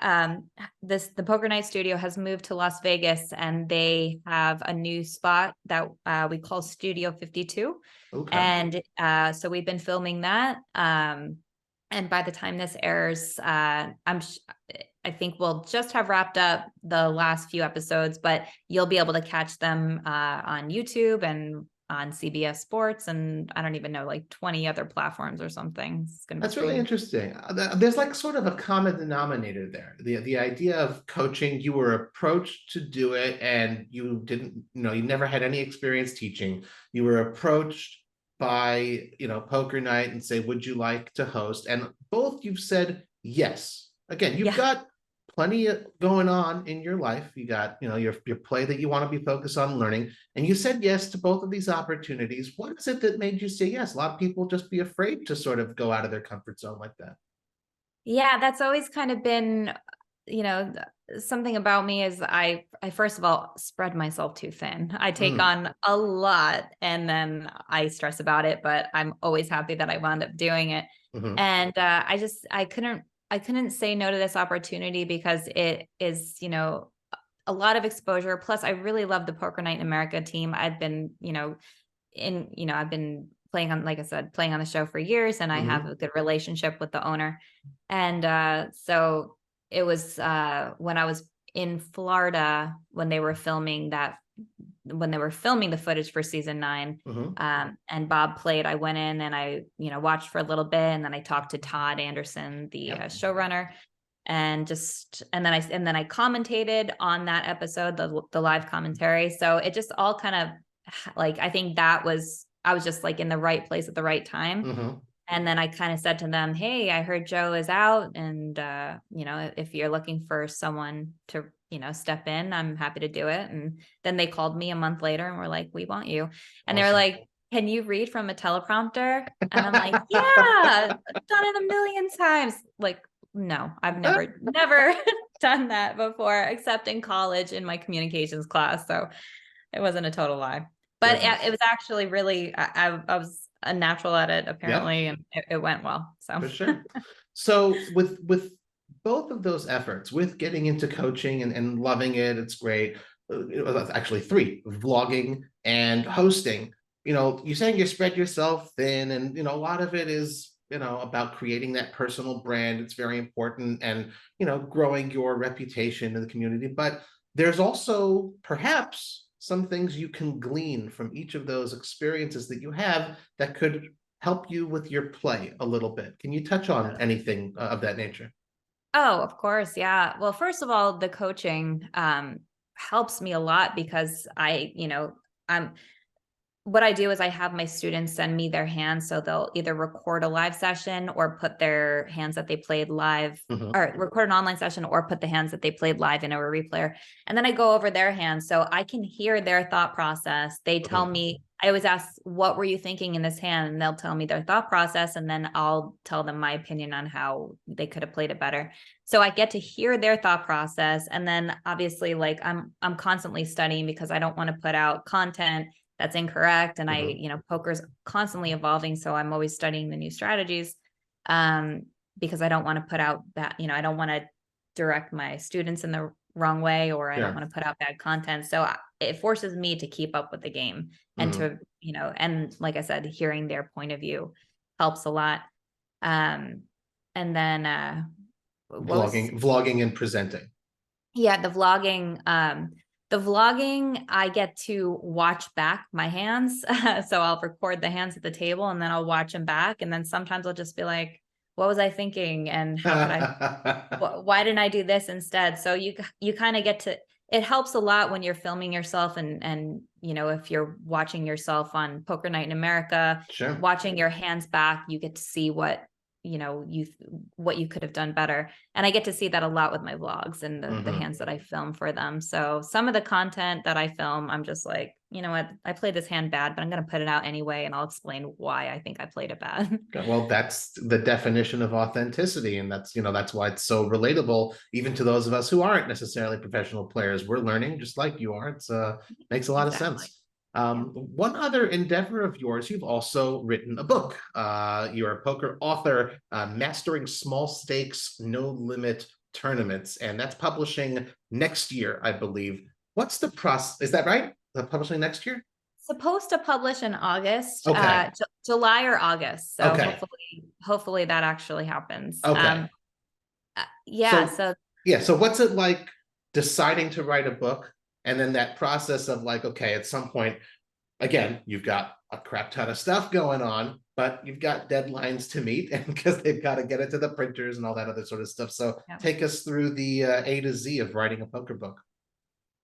Speaker 2: the Poker Night studio has moved to Las Vegas, and they have a new spot that we call Studio 52.
Speaker 1: Okay.
Speaker 2: And so we've been filming that. And by the time this airs, I think we'll just have wrapped up the last few episodes, but you'll be able to catch them on YouTube and on CBS Sports, and I don't even know, like 20 other platforms or something.
Speaker 1: That's really interesting. There's like sort of a common denominator there. The idea of coaching, you were approached to do it, and you didn't, you never had any experience teaching. You were approached by, Poker Night and say, would you like to host? And both you've said yes. Again, you've got plenty going on in your life. You got, your play that you want to be focused on learning. And you said yes to both of these opportunities. What is it that made you say yes? A lot of people just be afraid to sort of go out of their comfort zone like that.
Speaker 2: Yeah, that's always kind of been, something about me is I first of all spread myself too thin. I take on a lot and then I stress about it, but I'm always happy that I wound up doing it. And I couldn't say no to this opportunity because it is, a lot of exposure. Plus, I really love the Poker Night in America team. I've been, I've been playing on, like I said, playing on the show for years, and I have a good relationship with the owner. And so it was when I was in Florida when they were filming the footage for season 9, and Bob played. I went in and I, watched for a little bit, and then I talked to Todd Anderson, the showrunner, and then I commentated on that episode, the live commentary. So it just all kind of like, I think I was just like in the right place at the right time. And then I kind of said to them, hey, I heard Joe is out, and if you're looking for someone to step in, I'm happy to do it. And then they called me a month later and were like, we want you. And they were like, can you read from a teleprompter? And I'm like, yeah, I've done it a million times. Like, no, I've never done that before, except in college in my communications class. So it wasn't a total lie, but it was actually really, I was a natural at it apparently, and it went well. So
Speaker 1: for sure. So with both of those efforts, with getting into coaching and loving it, it's great. It was actually 3: vlogging and hosting. You're saying you spread yourself thin, and a lot of it is about creating that personal brand. It's very important, and growing your reputation in the community. But there's also perhaps some things you can glean from each of those experiences that you have that could help you with your play a little bit. Can you touch on anything of that nature?
Speaker 2: Oh, of course. Yeah. Well, first of all, the coaching helps me a lot because what I do is I have my students send me their hands. So they'll either record a live session or put their hands that they played live, or record an online session or put the hands that they played live in a replayer. And then I go over their hands so I can hear their thought process. They tell me, I always ask, what were you thinking in this hand? And they'll tell me their thought process. And then I'll tell them my opinion on how they could have played it better. So I get to hear their thought process. And then obviously, like, I'm constantly studying because I don't want to put out content that's incorrect. And poker's constantly evolving. So I'm always studying the new strategies because I don't want to put out that, I don't want to direct my students in the wrong way, or I don't want to put out bad content. So it forces me to keep up with the game and to, and like I said, hearing their point of view. helps a lot. And then
Speaker 1: Vlogging and presenting.
Speaker 2: yeah, the vlogging. I get to watch back my hands. So I'll record the hands at the table and then I'll watch them back. And then sometimes I'll just be like, what was I thinking? And how could why didn't I do this instead? So you kind of get to, it helps a lot when you're filming yourself and, you know, if you're watching yourself on Poker Night in America,
Speaker 1: Sure.
Speaker 2: watching your hands back, you get to see what, you know, what you could have done better. And I get to see that a lot with my vlogs and the hands that I film for them. So some of the content that I film, I'm just like, you know what, I played this hand bad, but I'm going to put it out anyway. And I'll explain why I think I played it bad.
Speaker 1: Well, that's the definition of authenticity. And that's, you know, that's why it's so relatable, even to those of us who aren't necessarily professional players. We're learning just like you are. It's makes a lot of sense. One other endeavor of yours, you've also written a book. You're a poker author, Mastering Small Stakes, No Limit Tournaments, and that's publishing next year, I believe. What's the process? Is that right? Publishing next year?
Speaker 2: Supposed to publish in August,
Speaker 1: okay.
Speaker 2: July or August. So
Speaker 1: okay.
Speaker 2: hopefully that actually happens.
Speaker 1: Okay.
Speaker 2: Yeah.
Speaker 1: So what's it like deciding to write a book? And then that process of like, okay, at some point, again, you've got a crap ton of stuff going on, but you've got deadlines to meet, and because they've got to get it to the printers and all that other sort of stuff. So take us through the A to Z of writing a poker book.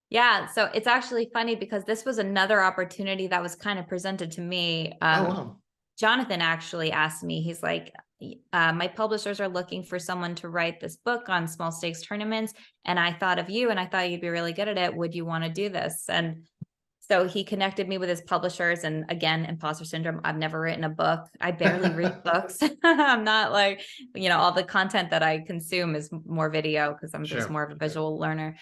Speaker 2: Yeah, so it's actually funny because this was another opportunity that was kind of presented to me.
Speaker 1: Wow.
Speaker 2: Jonathan actually asked me, he's like, my publishers are looking for someone to write this book on small stakes tournaments. And I thought of you and I thought you'd be really good at it. Would you want to do this? And so he connected me with his publishers. And again, imposter syndrome. I've never written a book. I barely read books. I'm not like, you know, all the content that I consume is more video because I'm just more of a visual learner.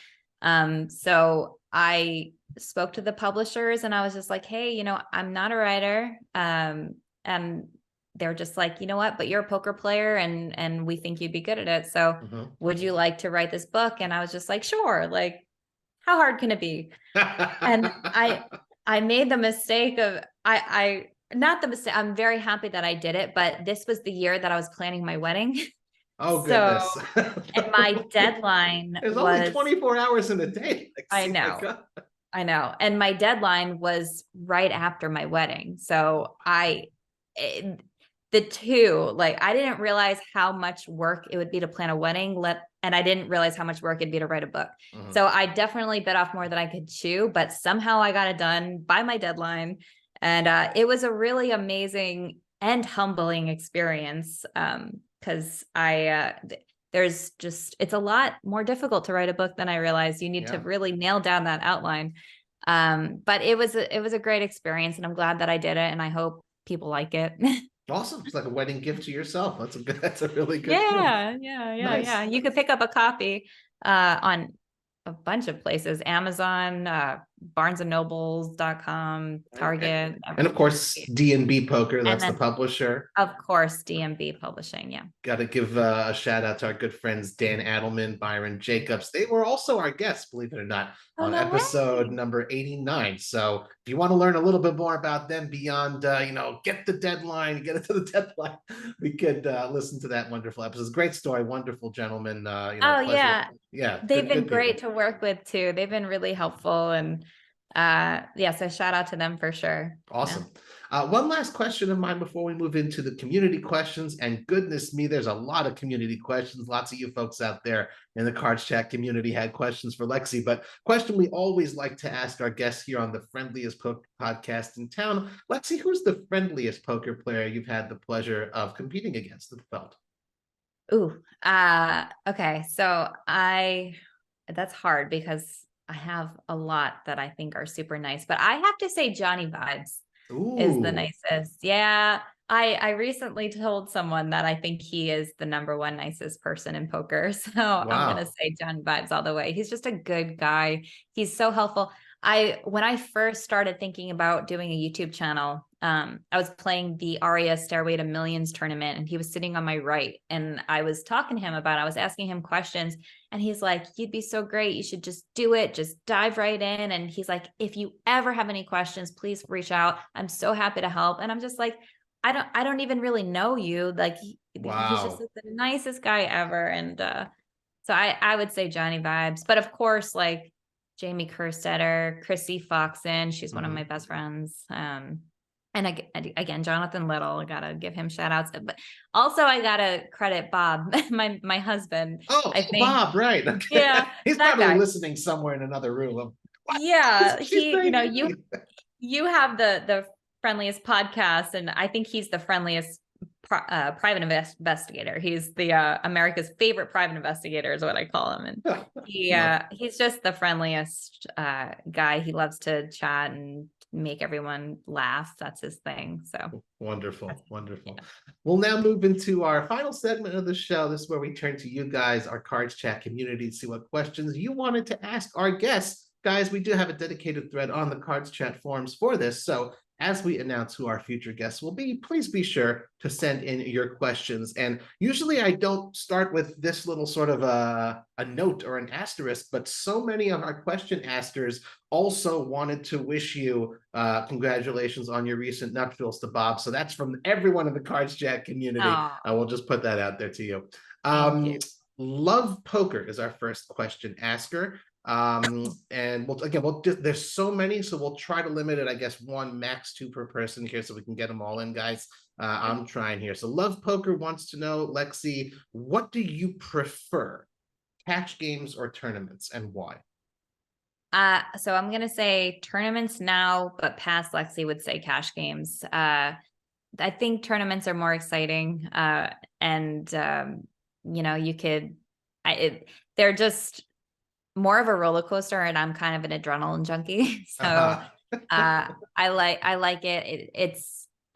Speaker 2: So I spoke to the publishers and I was just like, hey, you know, I'm not a writer. And they're just like, you know what, but you're a poker player and we think you'd be good at it. So would you like to write this book? And I was just like, sure. Like, how hard can it be? And I made the mistake of, not the mistake. I'm very happy that I did it, but this was the year that I was planning my wedding.
Speaker 1: Oh, goodness.
Speaker 2: And my deadline
Speaker 1: was only 24 hours in a day.
Speaker 2: I know. And my deadline was right after my wedding. So the two, like, I didn't realize how much work it would be to plan a wedding, and I didn't realize how much work it'd be to write a book. So I definitely bit off more than I could chew, but somehow I got it done by my deadline. And it was a really amazing and humbling experience. Because there's just, it's a lot more difficult to write a book than I realized. You need to really nail down that outline. But it was a great experience and I'm glad that I did it and I hope people like it.
Speaker 1: Awesome. It's like a wedding gift to yourself. That's a really good
Speaker 2: feeling. Yeah. You could pick up a copy on a bunch of places, Amazon, barnesandnobles.com, Target.
Speaker 1: And of course, D&B Poker, that's the publisher.
Speaker 2: Of course, D&B Publishing, yeah.
Speaker 1: Got to give a shout out to our good friends, Dan Adelman, Byron Jacobs. They were also our guests, believe it or not, on episode number 89. So if you want to learn a little bit more about them beyond, get the deadline, get it to the deadline, we could listen to that wonderful episode. Great story, wonderful gentleman.
Speaker 2: Yeah. They've been great to work with too. They've been really helpful and so shout out to them for sure.
Speaker 1: Awesome. One last question of mine before we move into the community questions, and goodness me, there's a lot of community questions. Lots of you folks out there in the CardsChat community had questions for Lexy, but question we always like to ask our guests here on the friendliest poker podcast in town. Lexy, who's the friendliest poker player you've had the pleasure of competing against the belt?
Speaker 2: Okay. So that's hard because I have a lot that I think are super nice, but I have to say Johnny Vibes is the nicest. Yeah. I recently told someone that I think he is the #1 nicest person in poker. So I'm going to say Johnny Vibes all the way. He's just a good guy. He's so helpful. When I first started thinking about doing a YouTube channel, I was playing the Aria Stairway to Millions tournament and he was sitting on my right and I was talking to him I was asking him questions and he's like, you'd be so great. You should just do it. Just dive right in. And he's like, if you ever have any questions, please reach out. I'm so happy to help. And I'm just like, I don't even really know you. Like he's just
Speaker 1: Wow.
Speaker 2: like, the nicest guy ever. And so I would say Johnny vibes. But of course, like Jamie Kerstetter, Chrissy Foxen, she's one of my
Speaker 1: Mhm.
Speaker 2: best friends. Again, Jonathan Little, I gotta give him shout outs. But also I gotta credit Bob, my husband.
Speaker 1: Oh,
Speaker 2: I think,
Speaker 1: Bob, right. Okay.
Speaker 2: yeah,
Speaker 1: He's
Speaker 2: that
Speaker 1: probably
Speaker 2: guy.
Speaker 1: listening somewhere in another room. What is
Speaker 2: Yeah,
Speaker 1: she
Speaker 2: he,
Speaker 1: saying to
Speaker 2: you
Speaker 1: me?
Speaker 2: you have the friendliest podcast, and I think he's the friendliest private investigator. He's the America's favorite private investigator is what I call him, and
Speaker 1: Love.
Speaker 2: he's just the friendliest guy. He loves to chat and make everyone laugh. That's his thing. So
Speaker 1: Wonderful, wonderful.
Speaker 2: yeah.
Speaker 1: We'll now move into our final segment of the show. This is where we turn to you guys, our Cards Chat community, to see what questions you wanted to ask our guests. Guys, we do have a dedicated thread on the Cards Chat forums for this. So as we announce who our future guests will be, please be sure to send in your questions. And usually I don't start with this little sort of a note or an asterisk, but so many of our question askers also wanted to wish you congratulations on your recent nuptials to Bob. So that's from everyone in the Cards Chat community.
Speaker 2: Oh,
Speaker 1: We'll just put that out there to you.
Speaker 2: thank you.
Speaker 1: Love Poker is our first question asker. And there's so many, so we'll try to limit it, I guess, one, max two per person here so we can get them all in, guys. I'm trying here. So Love Poker wants to know, Lexy, what do you prefer, cash games or tournaments, and why?
Speaker 2: So I'm gonna say tournaments now, but past Lexi would say cash games. I think tournaments are more exciting, and you could, they're just more of a roller coaster, and I'm kind of an adrenaline junkie, so I like it.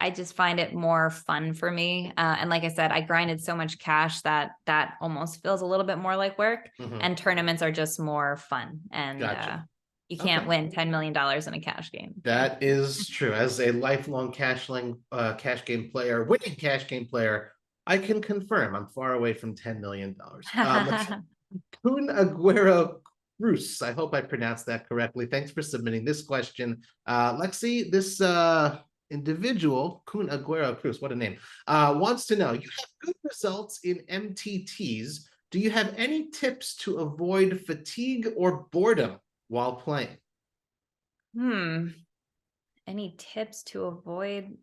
Speaker 2: I just find it more fun for me, and like I said, I grinded so much cash that almost feels a little bit more like work.
Speaker 1: Mhm.
Speaker 2: And tournaments are just more fun, and
Speaker 1: Gotcha.
Speaker 2: you can't
Speaker 1: Okay.
Speaker 2: win $10 million in a cash game. So.
Speaker 1: That is true. As a lifelong cash game player, winning cash game player, I can confirm I'm far away from $10 million. Kun Aguero Cruz. I hope I pronounced that correctly. Thanks for submitting this question. Lexi, this individual, Kun Aguero Cruz, what a name, wants to know, you have good results in MTTs. Do you have any tips to avoid fatigue or boredom while playing?
Speaker 2: Any tips to avoid?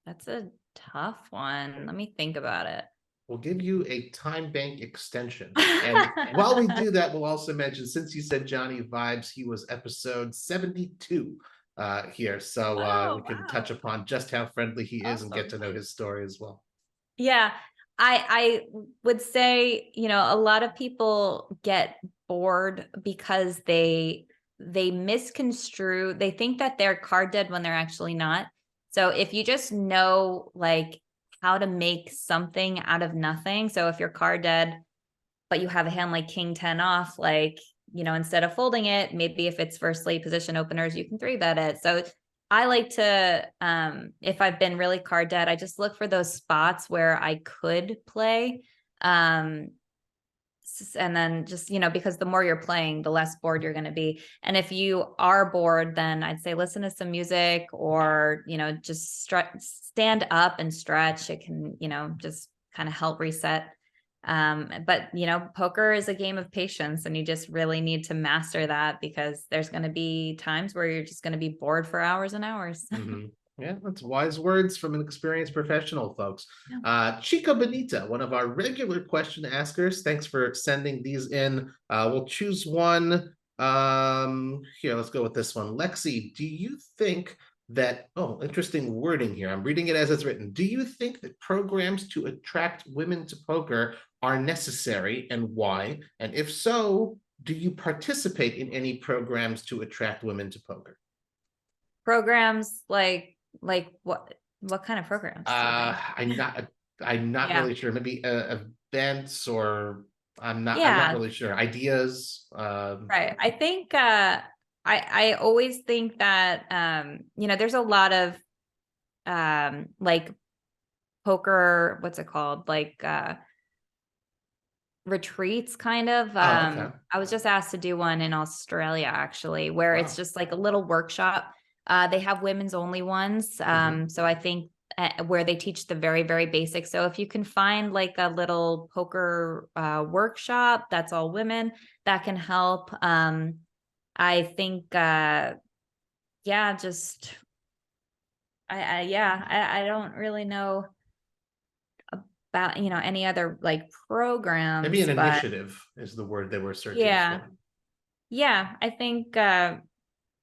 Speaker 2: That's a tough one. Let me think about it.
Speaker 1: We'll give you a time bank extension. And while we do that, we'll also mention, since you said Johnny Vibes, he was episode 72 here. So we
Speaker 2: Oh,
Speaker 1: can touch
Speaker 2: wow.
Speaker 1: upon just how friendly he is and get
Speaker 2: Awesome.
Speaker 1: to know his story as well.
Speaker 2: Yeah, I would say, a lot of people get bored because they misconstrue, they think that they're card dead when they're actually not. So if you just know like how to make something out of nothing. So if you're card dead, but you have a hand like king 10 off, like, instead of folding it, maybe if it's first late position openers, you can 3-bet it. So I like to, if I've been really card dead, I just look for those spots where I could play. And then just, because the more you're playing, the less bored you're going to be. And if you are bored, then I'd say listen to some music, or, just stand up and stretch. It can, just kind of help reset. But poker is a game of patience, and you just really need to master that, because there's going to be times where you're just going to be bored for hours and hours.
Speaker 1: Mm-hmm. Yeah, that's wise words from an experienced professional, folks.
Speaker 2: Yeah.
Speaker 1: Chica Bonita, one of our regular question askers. Thanks for sending these in. We'll choose one. Here, let's go with this one. Lexi, do you think that, oh, interesting wording here. I'm reading it as it's written. Do you think that programs to attract women to poker are necessary, and why? And if so, do you participate in any programs to attract women to poker?
Speaker 2: Programs like what kind of programs do you think?
Speaker 1: I'm not
Speaker 2: Yeah.
Speaker 1: really sure. Maybe events, or I'm not
Speaker 2: Yeah,
Speaker 1: really sure. Ideas.
Speaker 2: right. I think I always think that there's a lot of like poker, what's it called? Like retreats kind of.
Speaker 1: Oh, okay.
Speaker 2: I was just asked to do one in Australia actually, where it's
Speaker 1: Wow.
Speaker 2: just like a little workshop They have women's only ones. So I think where they teach the very, very basics. So if you can find like a little poker workshop that's all women, that can help. I think, yeah, just I don't really know about, any other like
Speaker 1: Maybe
Speaker 2: programs,
Speaker 1: an
Speaker 2: but
Speaker 1: initiative is the word they were searching
Speaker 2: yeah,
Speaker 1: for.
Speaker 2: yeah, I think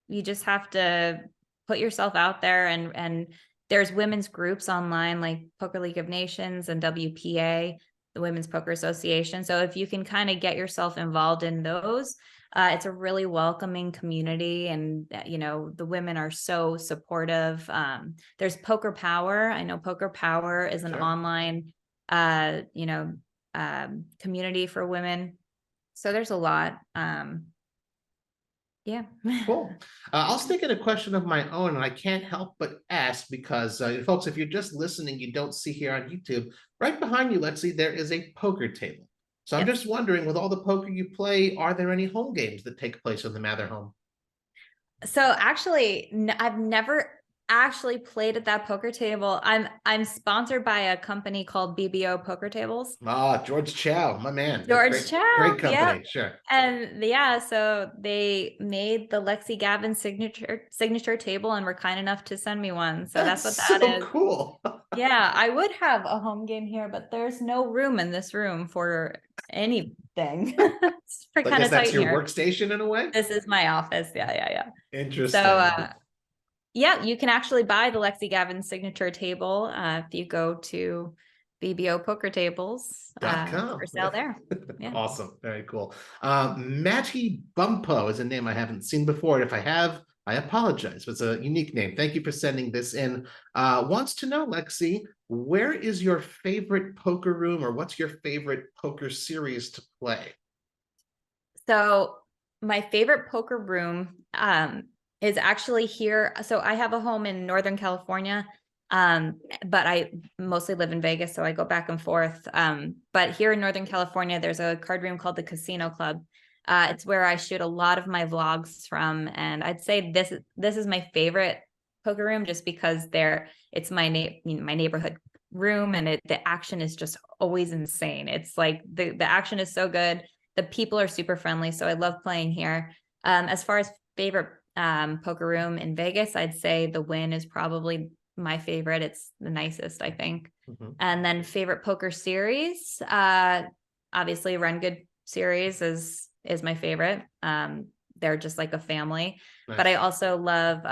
Speaker 2: you just have to put yourself out there, and there's women's groups online like Poker League of Nations and WPA, the Women's Poker Association. So if you can kind of get yourself involved in those, it's a really welcoming community, and the women are so supportive. There's Poker Power. I know Poker Power is an
Speaker 1: Sure.
Speaker 2: online community for women. So there's a lot. Yeah.
Speaker 1: Cool. I'll stick in a question of my own, and I can't help but ask because, folks, if you're just listening, you don't see here on YouTube, right behind you, Lexi, there is a poker table. So I'm
Speaker 2: Yes.
Speaker 1: just wondering, with all the poker you play, are there any home games that take place in the Mather home?
Speaker 2: So actually, I've never actually played at that poker table. I'm sponsored by a company called BBO Poker Tables.
Speaker 1: Ah, George Chow, my man.
Speaker 2: George Chow,
Speaker 1: Great
Speaker 2: yep.
Speaker 1: company, sure.
Speaker 2: And yeah, so they made the Lexy Gavin signature table and were kind enough to send me one. So that's what that
Speaker 1: so
Speaker 2: is.
Speaker 1: cool.
Speaker 2: Yeah, I would have a home game here, but there's no room in this room for anything. It's
Speaker 1: I
Speaker 2: kind
Speaker 1: guess
Speaker 2: of
Speaker 1: that's
Speaker 2: tight
Speaker 1: your
Speaker 2: here.
Speaker 1: workstation in a way.
Speaker 2: This is my office. Yeah. So
Speaker 1: Interesting.
Speaker 2: yeah, you can actually buy the Lexi Gavin signature table if you go to BBO Poker Tables
Speaker 1: .com.
Speaker 2: for sale there. Yeah.
Speaker 1: Awesome. Very cool. Matty Bumpo is a name I haven't seen before. And if I have, I apologize. It's a unique name. Thank you for sending this in. Wants to know, Lexi, where is your favorite poker room, or what's your favorite poker series to play?
Speaker 2: So my favorite poker room is actually here. So I have a home in Northern California, but I mostly live in Vegas, so I go back and forth. But here in Northern California, there's a card room called the Casino Club. It's where I shoot a lot of my vlogs from, and I'd say this is my favorite poker room just because it's my neighborhood room, and the action is just always insane. It's like the action is so good. The people are super friendly, so I love playing here. As far as favorite poker room in Vegas, I'd say the Wynn is probably my favorite. It's the nicest, I think. And then favorite poker series, obviously Rungood series is my favorite. They're just like a family.
Speaker 1: Nice.
Speaker 2: But I also love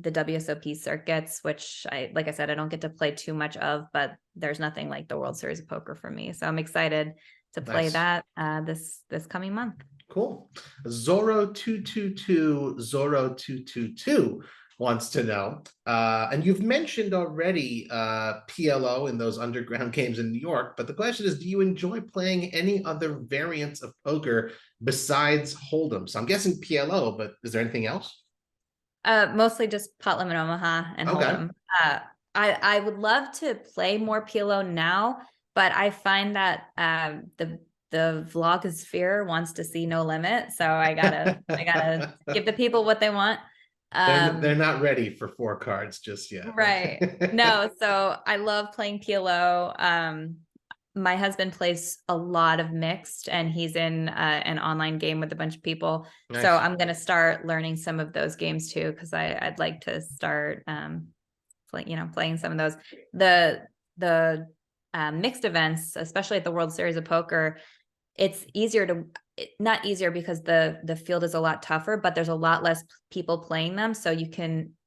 Speaker 2: the WSOP circuits, which like I said, I don't get to play too much of, but there's nothing like the World Series of Poker for me. So I'm excited to play
Speaker 1: Nice.
Speaker 2: that this coming month.
Speaker 1: Cool. Zorro222 wants to know, and you've mentioned already PLO in those underground games in New York, but the question is, do you enjoy playing any other variants of poker besides Hold'em? So I'm guessing PLO, but is there anything else?
Speaker 2: Mostly just Pot Limit Omaha and
Speaker 1: Okay.
Speaker 2: Hold'em. I would love to play more PLO now, but I find that the vlogosphere wants to see no limit, so I gotta give the people what they want.
Speaker 1: They're not ready for 4 cards just yet.
Speaker 2: Right. No, so I love playing PLO. My husband plays a lot of mixed, and he's in an online game with a bunch of people.
Speaker 1: Nice.
Speaker 2: So I'm going to start learning some of those games too, because I'd like to start playing some of those. The mixed events, especially at the World Series of Poker, it's not easier because the field is a lot tougher, but there's a lot less people playing them, so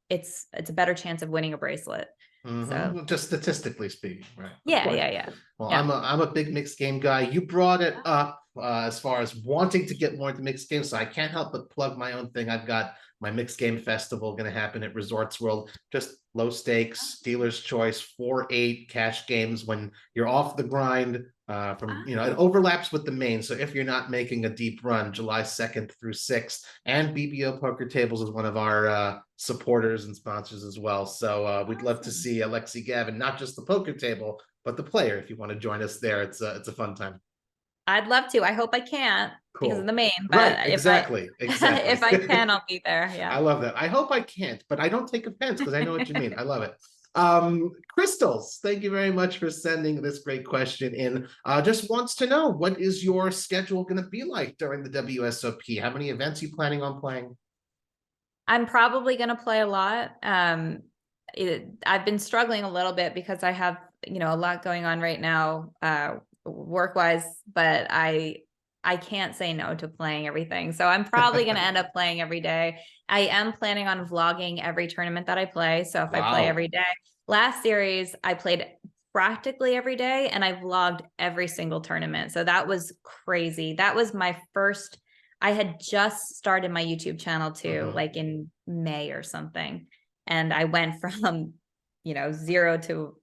Speaker 2: it's a better chance of winning a bracelet. So
Speaker 1: just statistically speaking, right?
Speaker 2: Yeah.
Speaker 1: Well, I'm a big mixed game guy. You brought it up as far as wanting to get more into mixed games, so I can't help but plug my own thing. I've got my mixed game festival going to happen at Resorts World. Just low stakes, dealer's choice, 4-8 cash games when you're off the grind. It overlaps with the main. So if you're not making a deep run, July 2nd through 6th, and BBO Poker Tables is one of our supporters and sponsors as well. So we'd love to see Lexi Gavin, not just the poker table, but the player. If you want to join us there, it's a fun time.
Speaker 2: I'd love to. I hope I can't because of
Speaker 1: Cool.
Speaker 2: the main,
Speaker 1: Right,
Speaker 2: but
Speaker 1: exactly, exactly.
Speaker 2: if I can, I'll be there.
Speaker 1: I
Speaker 2: Yeah.
Speaker 1: love that. I hope I can't, but I don't take offense because I know what you mean. I love it. Crystals, thank you very much for sending this great question in. Just wants to know, what is your schedule going to be like during the WSOP? How many events are you planning on playing?
Speaker 2: I'm probably going to play a lot. I've been struggling a little bit because I have, a lot going on right now, work-wise, but I can't say no to playing everything. So I'm probably going to end up playing every day. I am planning on vlogging every tournament that I play. So if I play
Speaker 1: Wow.
Speaker 2: every day, last series I played practically every day and I vlogged every single tournament. So that was crazy. That was my first. I had just started my YouTube channel too, like in May or something. And I went from, 0 to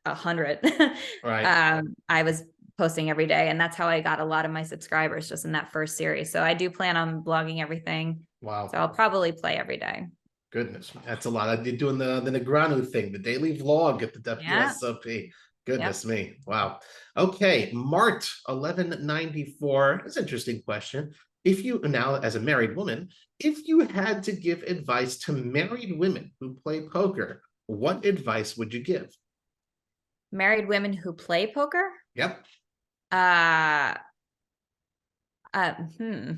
Speaker 2: 100.
Speaker 1: Right.
Speaker 2: I was posting every day, and that's how I got a lot of my subscribers, just in that first series. So I do plan on blogging everything.
Speaker 1: Wow.
Speaker 2: So I'll probably play every day.
Speaker 1: Goodness, that's a lot. I did doing the Negranu thing, the daily vlog at the
Speaker 2: Yeah.
Speaker 1: WSOP. Goodness
Speaker 2: Yep.
Speaker 1: me. Wow. Okay, Mart 1194. That's an interesting question. If you now, as a married woman, if you had to give advice to married women who play poker, what advice would you give?
Speaker 2: Married women who play poker?
Speaker 1: Yep.
Speaker 2: Uh, hmm.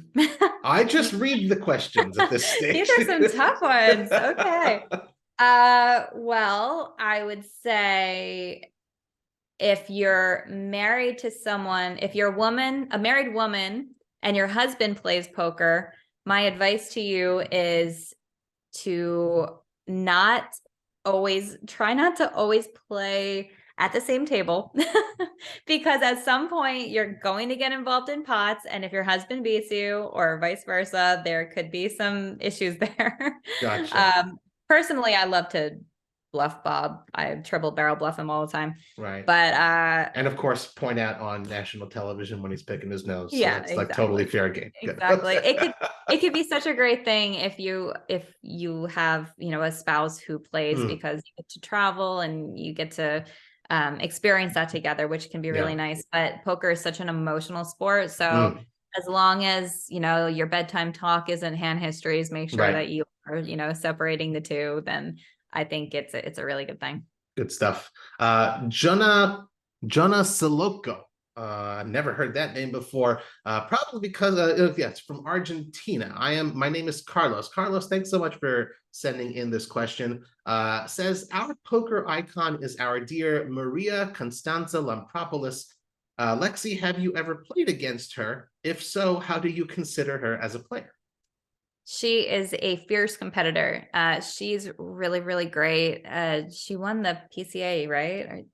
Speaker 1: I just read the questions at this
Speaker 2: These
Speaker 1: stage.
Speaker 2: are some tough ones. Okay. Well, I would say if you're married to someone, if you're a married woman, and your husband plays poker, my advice to you is to try not to always play at the same table because at some point you're going to get involved in pots, and if your husband beats you or vice versa, there could be some issues there.
Speaker 1: Gotcha.
Speaker 2: Personally, I love to bluff Bob. I triple barrel bluff him all the time.
Speaker 1: Right.
Speaker 2: But
Speaker 1: and of course, point out on national television when he's picking his nose. So
Speaker 2: yeah,
Speaker 1: that's like totally
Speaker 2: exactly.
Speaker 1: fair game. Good.
Speaker 2: Exactly. It could be such a great thing if you have, a spouse who plays,
Speaker 1: Mm,
Speaker 2: because you get to travel and you get to experience that together, which can be really
Speaker 1: yeah.
Speaker 2: nice. But poker is such an emotional sport. So
Speaker 1: Mm,
Speaker 2: as long as, your bedtime talk isn't hand histories, make sure
Speaker 1: right.
Speaker 2: that you are, separating the two, then I think it's a really good thing.
Speaker 1: Good stuff. Jonah Soloco. I've never heard that name before. Probably because it's from Argentina. My name is Carlos. Carlos, thanks so much for sending in this question. Says our poker icon is our dear Maria Constanza Lampropolis. Lexy, have you ever played against her? If so, how do you consider her as a player?
Speaker 2: She is a fierce competitor. She's really, really great. She won the PCA, right?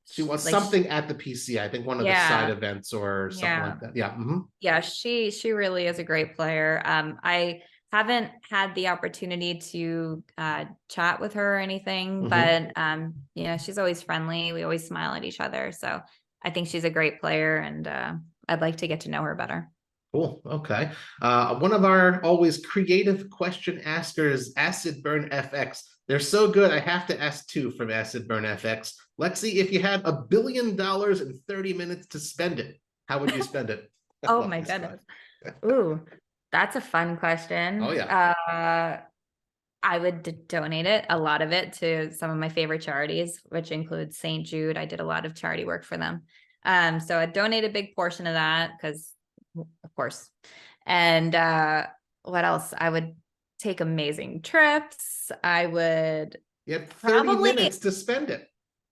Speaker 1: She was
Speaker 2: Like,
Speaker 1: something at the PC, I think one of the side
Speaker 2: yeah,
Speaker 1: events or something
Speaker 2: yeah,
Speaker 1: like that. Yeah.
Speaker 2: yeah. She really is a great player. I haven't had the opportunity to chat with her or anything, but she's always friendly. We always smile at each other. So I think she's a great player, and I'd like to get to know her better.
Speaker 1: Cool. Okay. One of our always creative question askers, Acid Burn FX. They're so good. I have to ask two from Acid Burn FX. Lexy, if you had $1 billion in 30 minutes to spend it, how would you spend it? I
Speaker 2: Oh
Speaker 1: love
Speaker 2: my
Speaker 1: this
Speaker 2: goodness.
Speaker 1: one.
Speaker 2: Ooh, that's a fun question.
Speaker 1: Oh yeah.
Speaker 2: I would donate it, a lot of it, to some of my favorite charities, which include St. Jude. I did a lot of charity work for them. So I'd donate a big portion of that because, of course. And what else? I would take amazing trips. I would
Speaker 1: You had 30
Speaker 2: probably,
Speaker 1: minutes to spend it.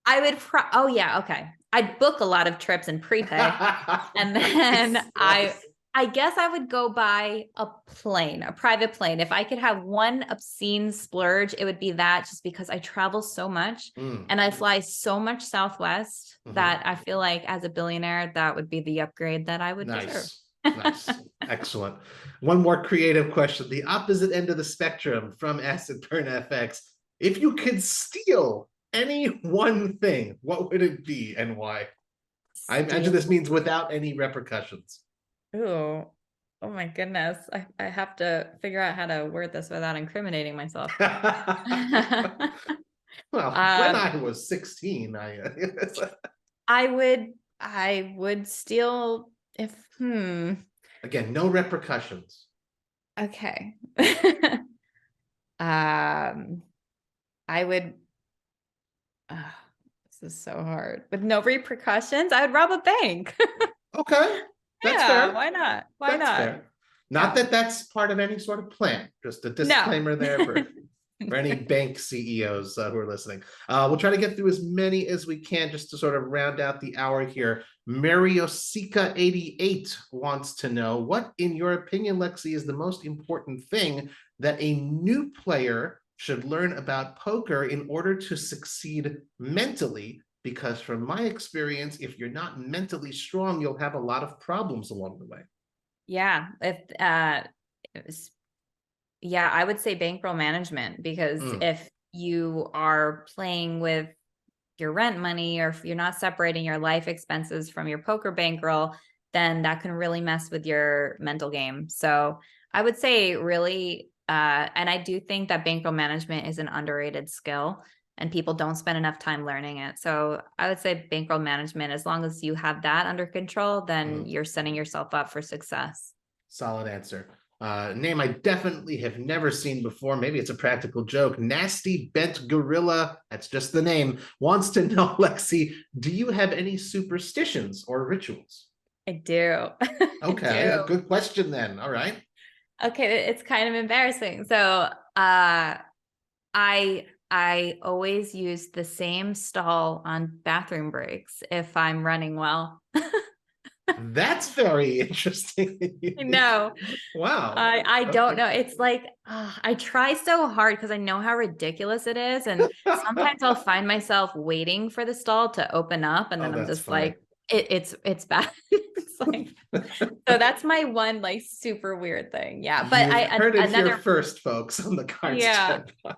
Speaker 2: oh yeah, okay. I'd book a lot of trips and prepay. And then
Speaker 1: Nice, nice.
Speaker 2: I guess I would go buy a private plane. If I could have one obscene splurge, it would be that, just because I travel so much
Speaker 1: Mm,
Speaker 2: and I fly so much Southwest
Speaker 1: mhm.
Speaker 2: that I feel like as a billionaire, that would be the upgrade that I would deserve.
Speaker 1: Nice. Nice. Excellent. One more creative question. The opposite end of the spectrum from Acid Burn FX. If you could steal any one thing, what would it be and why? I imagine
Speaker 2: Steal.
Speaker 1: this means without any repercussions.
Speaker 2: Ooh. Oh my goodness. I have to figure out how to word this without incriminating myself.
Speaker 1: Well, when
Speaker 2: um,
Speaker 1: I was 16,
Speaker 2: I would steal If,
Speaker 1: Again, no repercussions.
Speaker 2: okay. I would, uh, this is so hard. With no repercussions, I would rob a bank.
Speaker 1: Okay, that's
Speaker 2: Yeah,
Speaker 1: fair.
Speaker 2: why not? Why
Speaker 1: That's
Speaker 2: not?
Speaker 1: fair. Not
Speaker 2: Yeah.
Speaker 1: that that's part of any sort of plan. Just a
Speaker 2: No.
Speaker 1: disclaimer there for any bank CEOs who are listening. We'll try to get through as many as we can just to sort of round out the hour here. Mariosika88 wants to know, what, in your opinion, Lexi, is the most important thing that a new player should learn about poker in order to succeed mentally? Because from my experience, if you're not mentally strong, you'll have a lot of problems along the way.
Speaker 2: Yeah. It was- yeah, I would say bankroll management, because
Speaker 1: Mm,
Speaker 2: if you are playing with your rent money, or if you're not separating your life expenses from your poker bankroll, then that can really mess with your mental game. So I would say really, and I do think that bankroll management is an underrated skill and people don't spend enough time learning it. So I would say bankroll management, as long as you have that under control, then
Speaker 1: mm.
Speaker 2: you're setting yourself up for success.
Speaker 1: Solid answer. Name I definitely have never seen before. Maybe it's a practical joke. Nasty Bent Gorilla, that's just the name, wants to know, Lexi, do you have any superstitions or rituals?
Speaker 2: I do. I
Speaker 1: Okay, a
Speaker 2: do.
Speaker 1: good question then. All right.
Speaker 2: Okay, it's kind of embarrassing. So, I always use the same stall on bathroom breaks if I'm running well.
Speaker 1: That's very interesting.
Speaker 2: I know.
Speaker 1: Wow.
Speaker 2: I don't
Speaker 1: Okay.
Speaker 2: know. It's like, I try so hard because I know how ridiculous it is. And sometimes I'll find myself waiting for the stall to open up, and
Speaker 1: Oh,
Speaker 2: then I'm
Speaker 1: that's
Speaker 2: just
Speaker 1: funny.
Speaker 2: like, it's bad. It's like, so that's my one like super weird thing. Yeah. But
Speaker 1: You've heard it here
Speaker 2: another,
Speaker 1: first, folks, on the Cards
Speaker 2: yeah.
Speaker 1: Chat.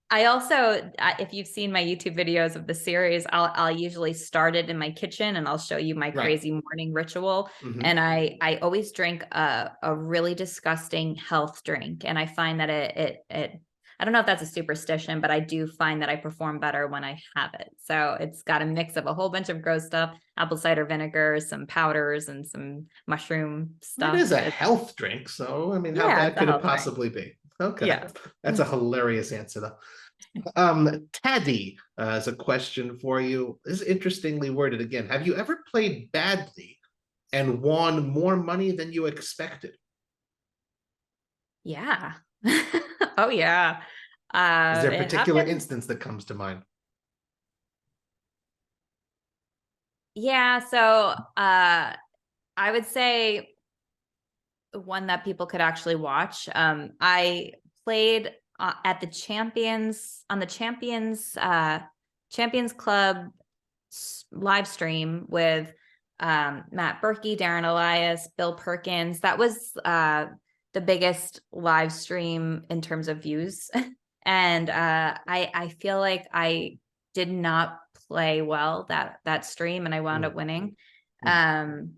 Speaker 2: I also, if you've seen my YouTube videos of the series, I'll usually start it in my kitchen and I'll show you my
Speaker 1: Right.
Speaker 2: crazy morning ritual.
Speaker 1: Mhm.
Speaker 2: And I always drink a really disgusting health drink, and I find that it I don't know if that's a superstition, but I do find that I perform better when I have it. So it's got a mix of a whole bunch of gross stuff: apple cider vinegar, some powders, and some mushroom
Speaker 1: It
Speaker 2: stuff.
Speaker 1: is a health drink, so I mean, how
Speaker 2: Yeah,
Speaker 1: bad
Speaker 2: it's a
Speaker 1: could it
Speaker 2: health drink.
Speaker 1: possibly be? Okay,
Speaker 2: Yeah.
Speaker 1: that's a hilarious answer, though. Taddy is a question for you. This is interestingly worded again. Have you ever played badly and won more money than you expected?
Speaker 2: Yeah. Oh yeah.
Speaker 1: Is there a
Speaker 2: It
Speaker 1: particular
Speaker 2: happened.
Speaker 1: instance that comes to mind?
Speaker 2: Yeah, so I would say one that people could actually watch. I played at the Champions on the Champions Club live stream with Matt Berkey, Darren Elias, Bill Perkins. That was the biggest live stream in terms of views. And I feel like I did not play well that stream, and I wound
Speaker 1: Mm,
Speaker 2: up winning.
Speaker 1: mm,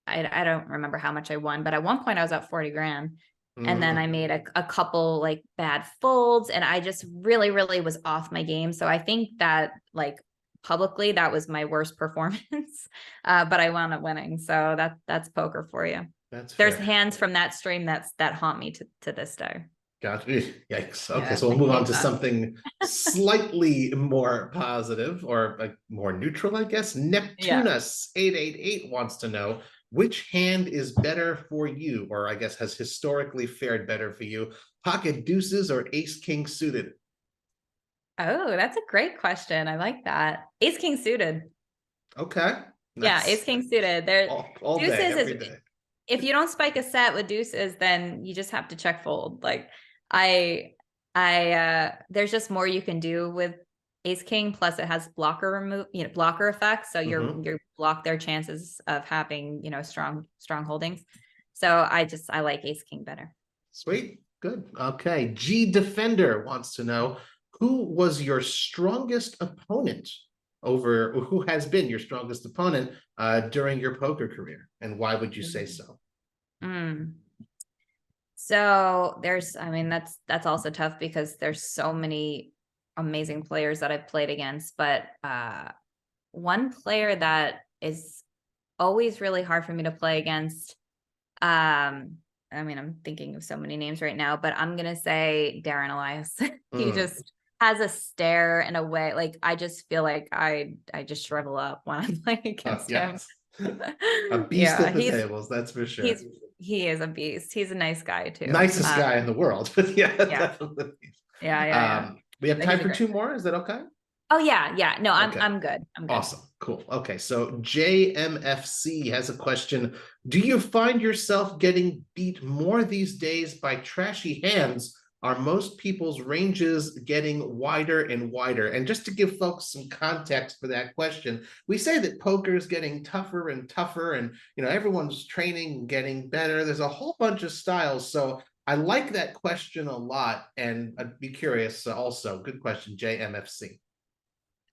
Speaker 2: I don't remember how much I won, but at one point I was at 40 grand. And then I
Speaker 1: mm.
Speaker 2: made a couple like bad folds, and I just really, really was off my game. So I think that like publicly that was my worst performance. But I wound up winning. So that's poker for you.
Speaker 1: That's
Speaker 2: There's
Speaker 1: fair.
Speaker 2: hands from that stream that haunt me to this day.
Speaker 1: Gotcha. Yikes. Okay,
Speaker 2: Yeah,
Speaker 1: so
Speaker 2: I
Speaker 1: we'll move on
Speaker 2: hate
Speaker 1: to
Speaker 2: that.
Speaker 1: something slightly more positive or like more neutral, I guess.
Speaker 2: Yeah.
Speaker 1: Neptunus888 wants to know, which hand is better for you, or I guess has historically fared better for you? Pocket deuces or ace king suited?
Speaker 2: Oh, that's a great question. I like that. Ace King suited.
Speaker 1: Okay.
Speaker 2: Yeah, Ace
Speaker 1: Nice.
Speaker 2: King suited. There,
Speaker 1: All day,
Speaker 2: deuces is,
Speaker 1: every day.
Speaker 2: if you don't spike a set with deuces, then you just have to check fold. Like I there's just more you can do with Ace King. Plus, it has blocker remove, blocker effects. So
Speaker 1: Mhm.
Speaker 2: you're block their chances of having strong holdings. So I like Ace King better.
Speaker 1: Sweet. Good. Okay. G Defender wants to know, who was your strongest opponent over, or who has been your strongest opponent during your poker career, and why would you say so?
Speaker 2: Mm. So I mean, that's also tough because there's so many amazing players that I've played against, but one player that is always really hard for me to play against. I mean, I'm thinking of so many names right now, but I'm gonna say Darren Elias. He just has a stare and a way. Like I just feel like I just shrivel up when I'm playing against him.
Speaker 1: A beast
Speaker 2: Yeah,
Speaker 1: at the tables, that's for sure.
Speaker 2: he is a beast. He's a nice guy too.
Speaker 1: Nicest guy in the world, but yeah, definitely.
Speaker 2: Yeah.
Speaker 1: We have time for two more. Is that okay?
Speaker 2: Oh yeah. No,
Speaker 1: Okay.
Speaker 2: I'm good. I'm good.
Speaker 1: Awesome. Cool. Okay. So JMFC has a question. Do you find yourself getting beat more these days by trashy hands? Are most people's ranges getting wider and wider? And just to give folks some context for that question, we say that poker is getting tougher and tougher, and everyone's training and getting better. There's a whole bunch of styles. So I like that question a lot, and I'd be curious also. Good question, JMFC.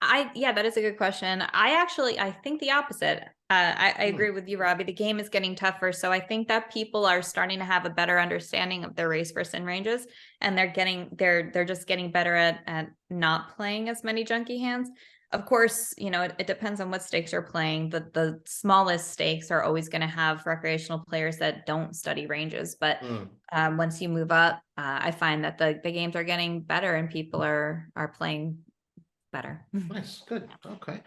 Speaker 2: That is a good question. I think the opposite. I agree with you, Robbie. The game is getting tougher. So I think that people are starting to have a better understanding of their race versus in ranges, and they're just getting better at not playing as many junky hands. Of course, it depends on what stakes you're playing. The smallest stakes are always going to have recreational players that don't study ranges. But once you move up, I find that the games are getting better and people are playing better.
Speaker 1: Nice, good. Okay.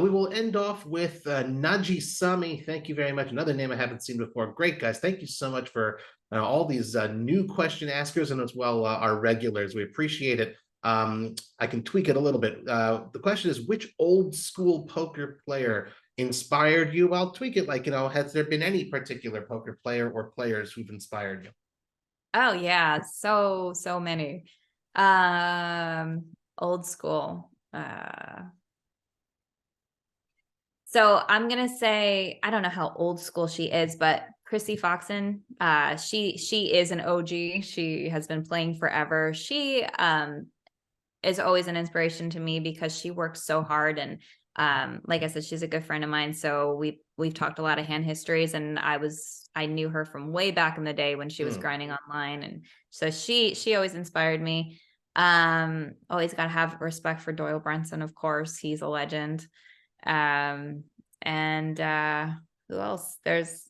Speaker 1: We will end off with Naji Sami. Thank you very much. Another name I haven't seen before. Great, guys. Thank you so much for all these new question askers, and as well our regulars. We appreciate it. I can tweak it a little bit. The question is, which old school poker player inspired you? I'll tweak it like, has there been any particular poker player or players who've inspired you?
Speaker 2: Oh yeah, so many. Old school. So I'm gonna say, I don't know how old school she is, but Chrissy Foxen, she is an OG. She has been playing forever. She is always an inspiration to me because she works so hard, and like I said, she's a good friend of mine. So we've talked a lot of hand histories, and I knew her from way back in the day when she was grinding online, and so she always inspired me. Always got to have respect for Doyle Brunson, of course. He's a legend. And who else? There's,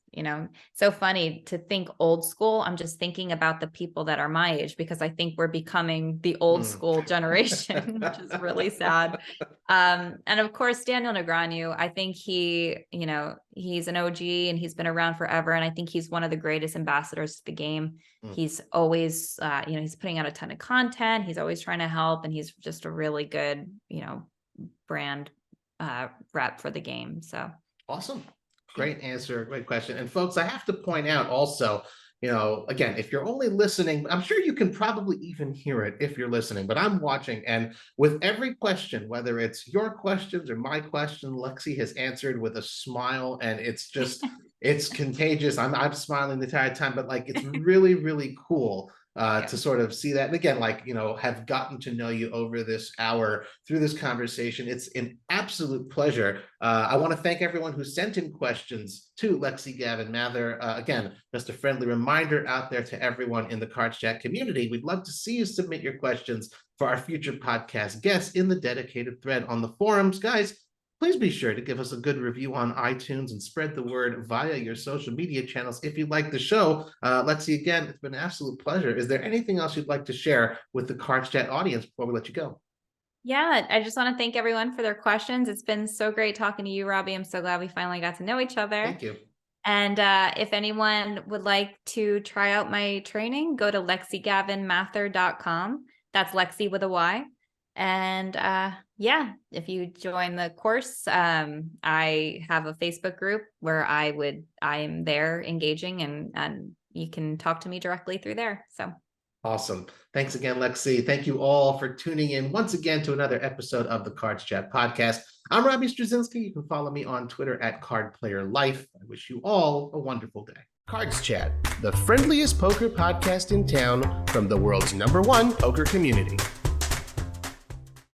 Speaker 2: so funny to think old school. I'm just thinking about the people that are my age, because I think we're becoming the old school generation, which is really sad. And of course, Daniel Negreanu, I think he's an OG and he's been around forever. And I think he's one of the greatest ambassadors to the game. He's always, he's putting out a ton of content. He's always trying to help. And he's just a really good, brand rep for the game. So
Speaker 1: awesome. Great answer. Great question. And folks, I have to point out also, again, if you're only listening, I'm sure you can probably even hear it if you're listening, but I'm watching. And with every question, whether it's your questions or my question, Lexy has answered with a smile, and it's just, it's contagious. I'm smiling the entire time, but like, it's really, really cool to sort of see that. And again, have gotten to know you over this hour through this conversation. It's an absolute pleasure. I want to thank everyone who sent in questions to Lexy, Gavin-Mather. Again, just a friendly reminder out there to everyone in the CardsChat community. We'd love to see you submit your questions for our future podcast guests in the dedicated thread on the forums. Guys, please be sure to give us a good review on iTunes and spread the word via your social media channels if you like the show. Lexy, again, it's been an absolute pleasure. Is there anything else you'd like to share with the CardsChat audience before we let you go?
Speaker 2: Yeah, I just want to thank everyone for their questions. It's been so great talking to you, Robbie. I'm so glad we finally got to know each other.
Speaker 1: Thank you.
Speaker 2: And if anyone would like to try out my training, go to LexyGavinMather.com. That's Lexy with a Y. And if you join the course, I have a Facebook group where I am there engaging, and you can talk to me directly through there. So
Speaker 1: awesome. Thanks again, Lexy. Thank you all for tuning in once again to another episode of the CardsChat podcast. I'm Robbie Straczynski. You can follow me on Twitter at CardPlayerLife. I wish you all a wonderful day. CardsChat, the friendliest poker podcast in town from the world's #1 poker community.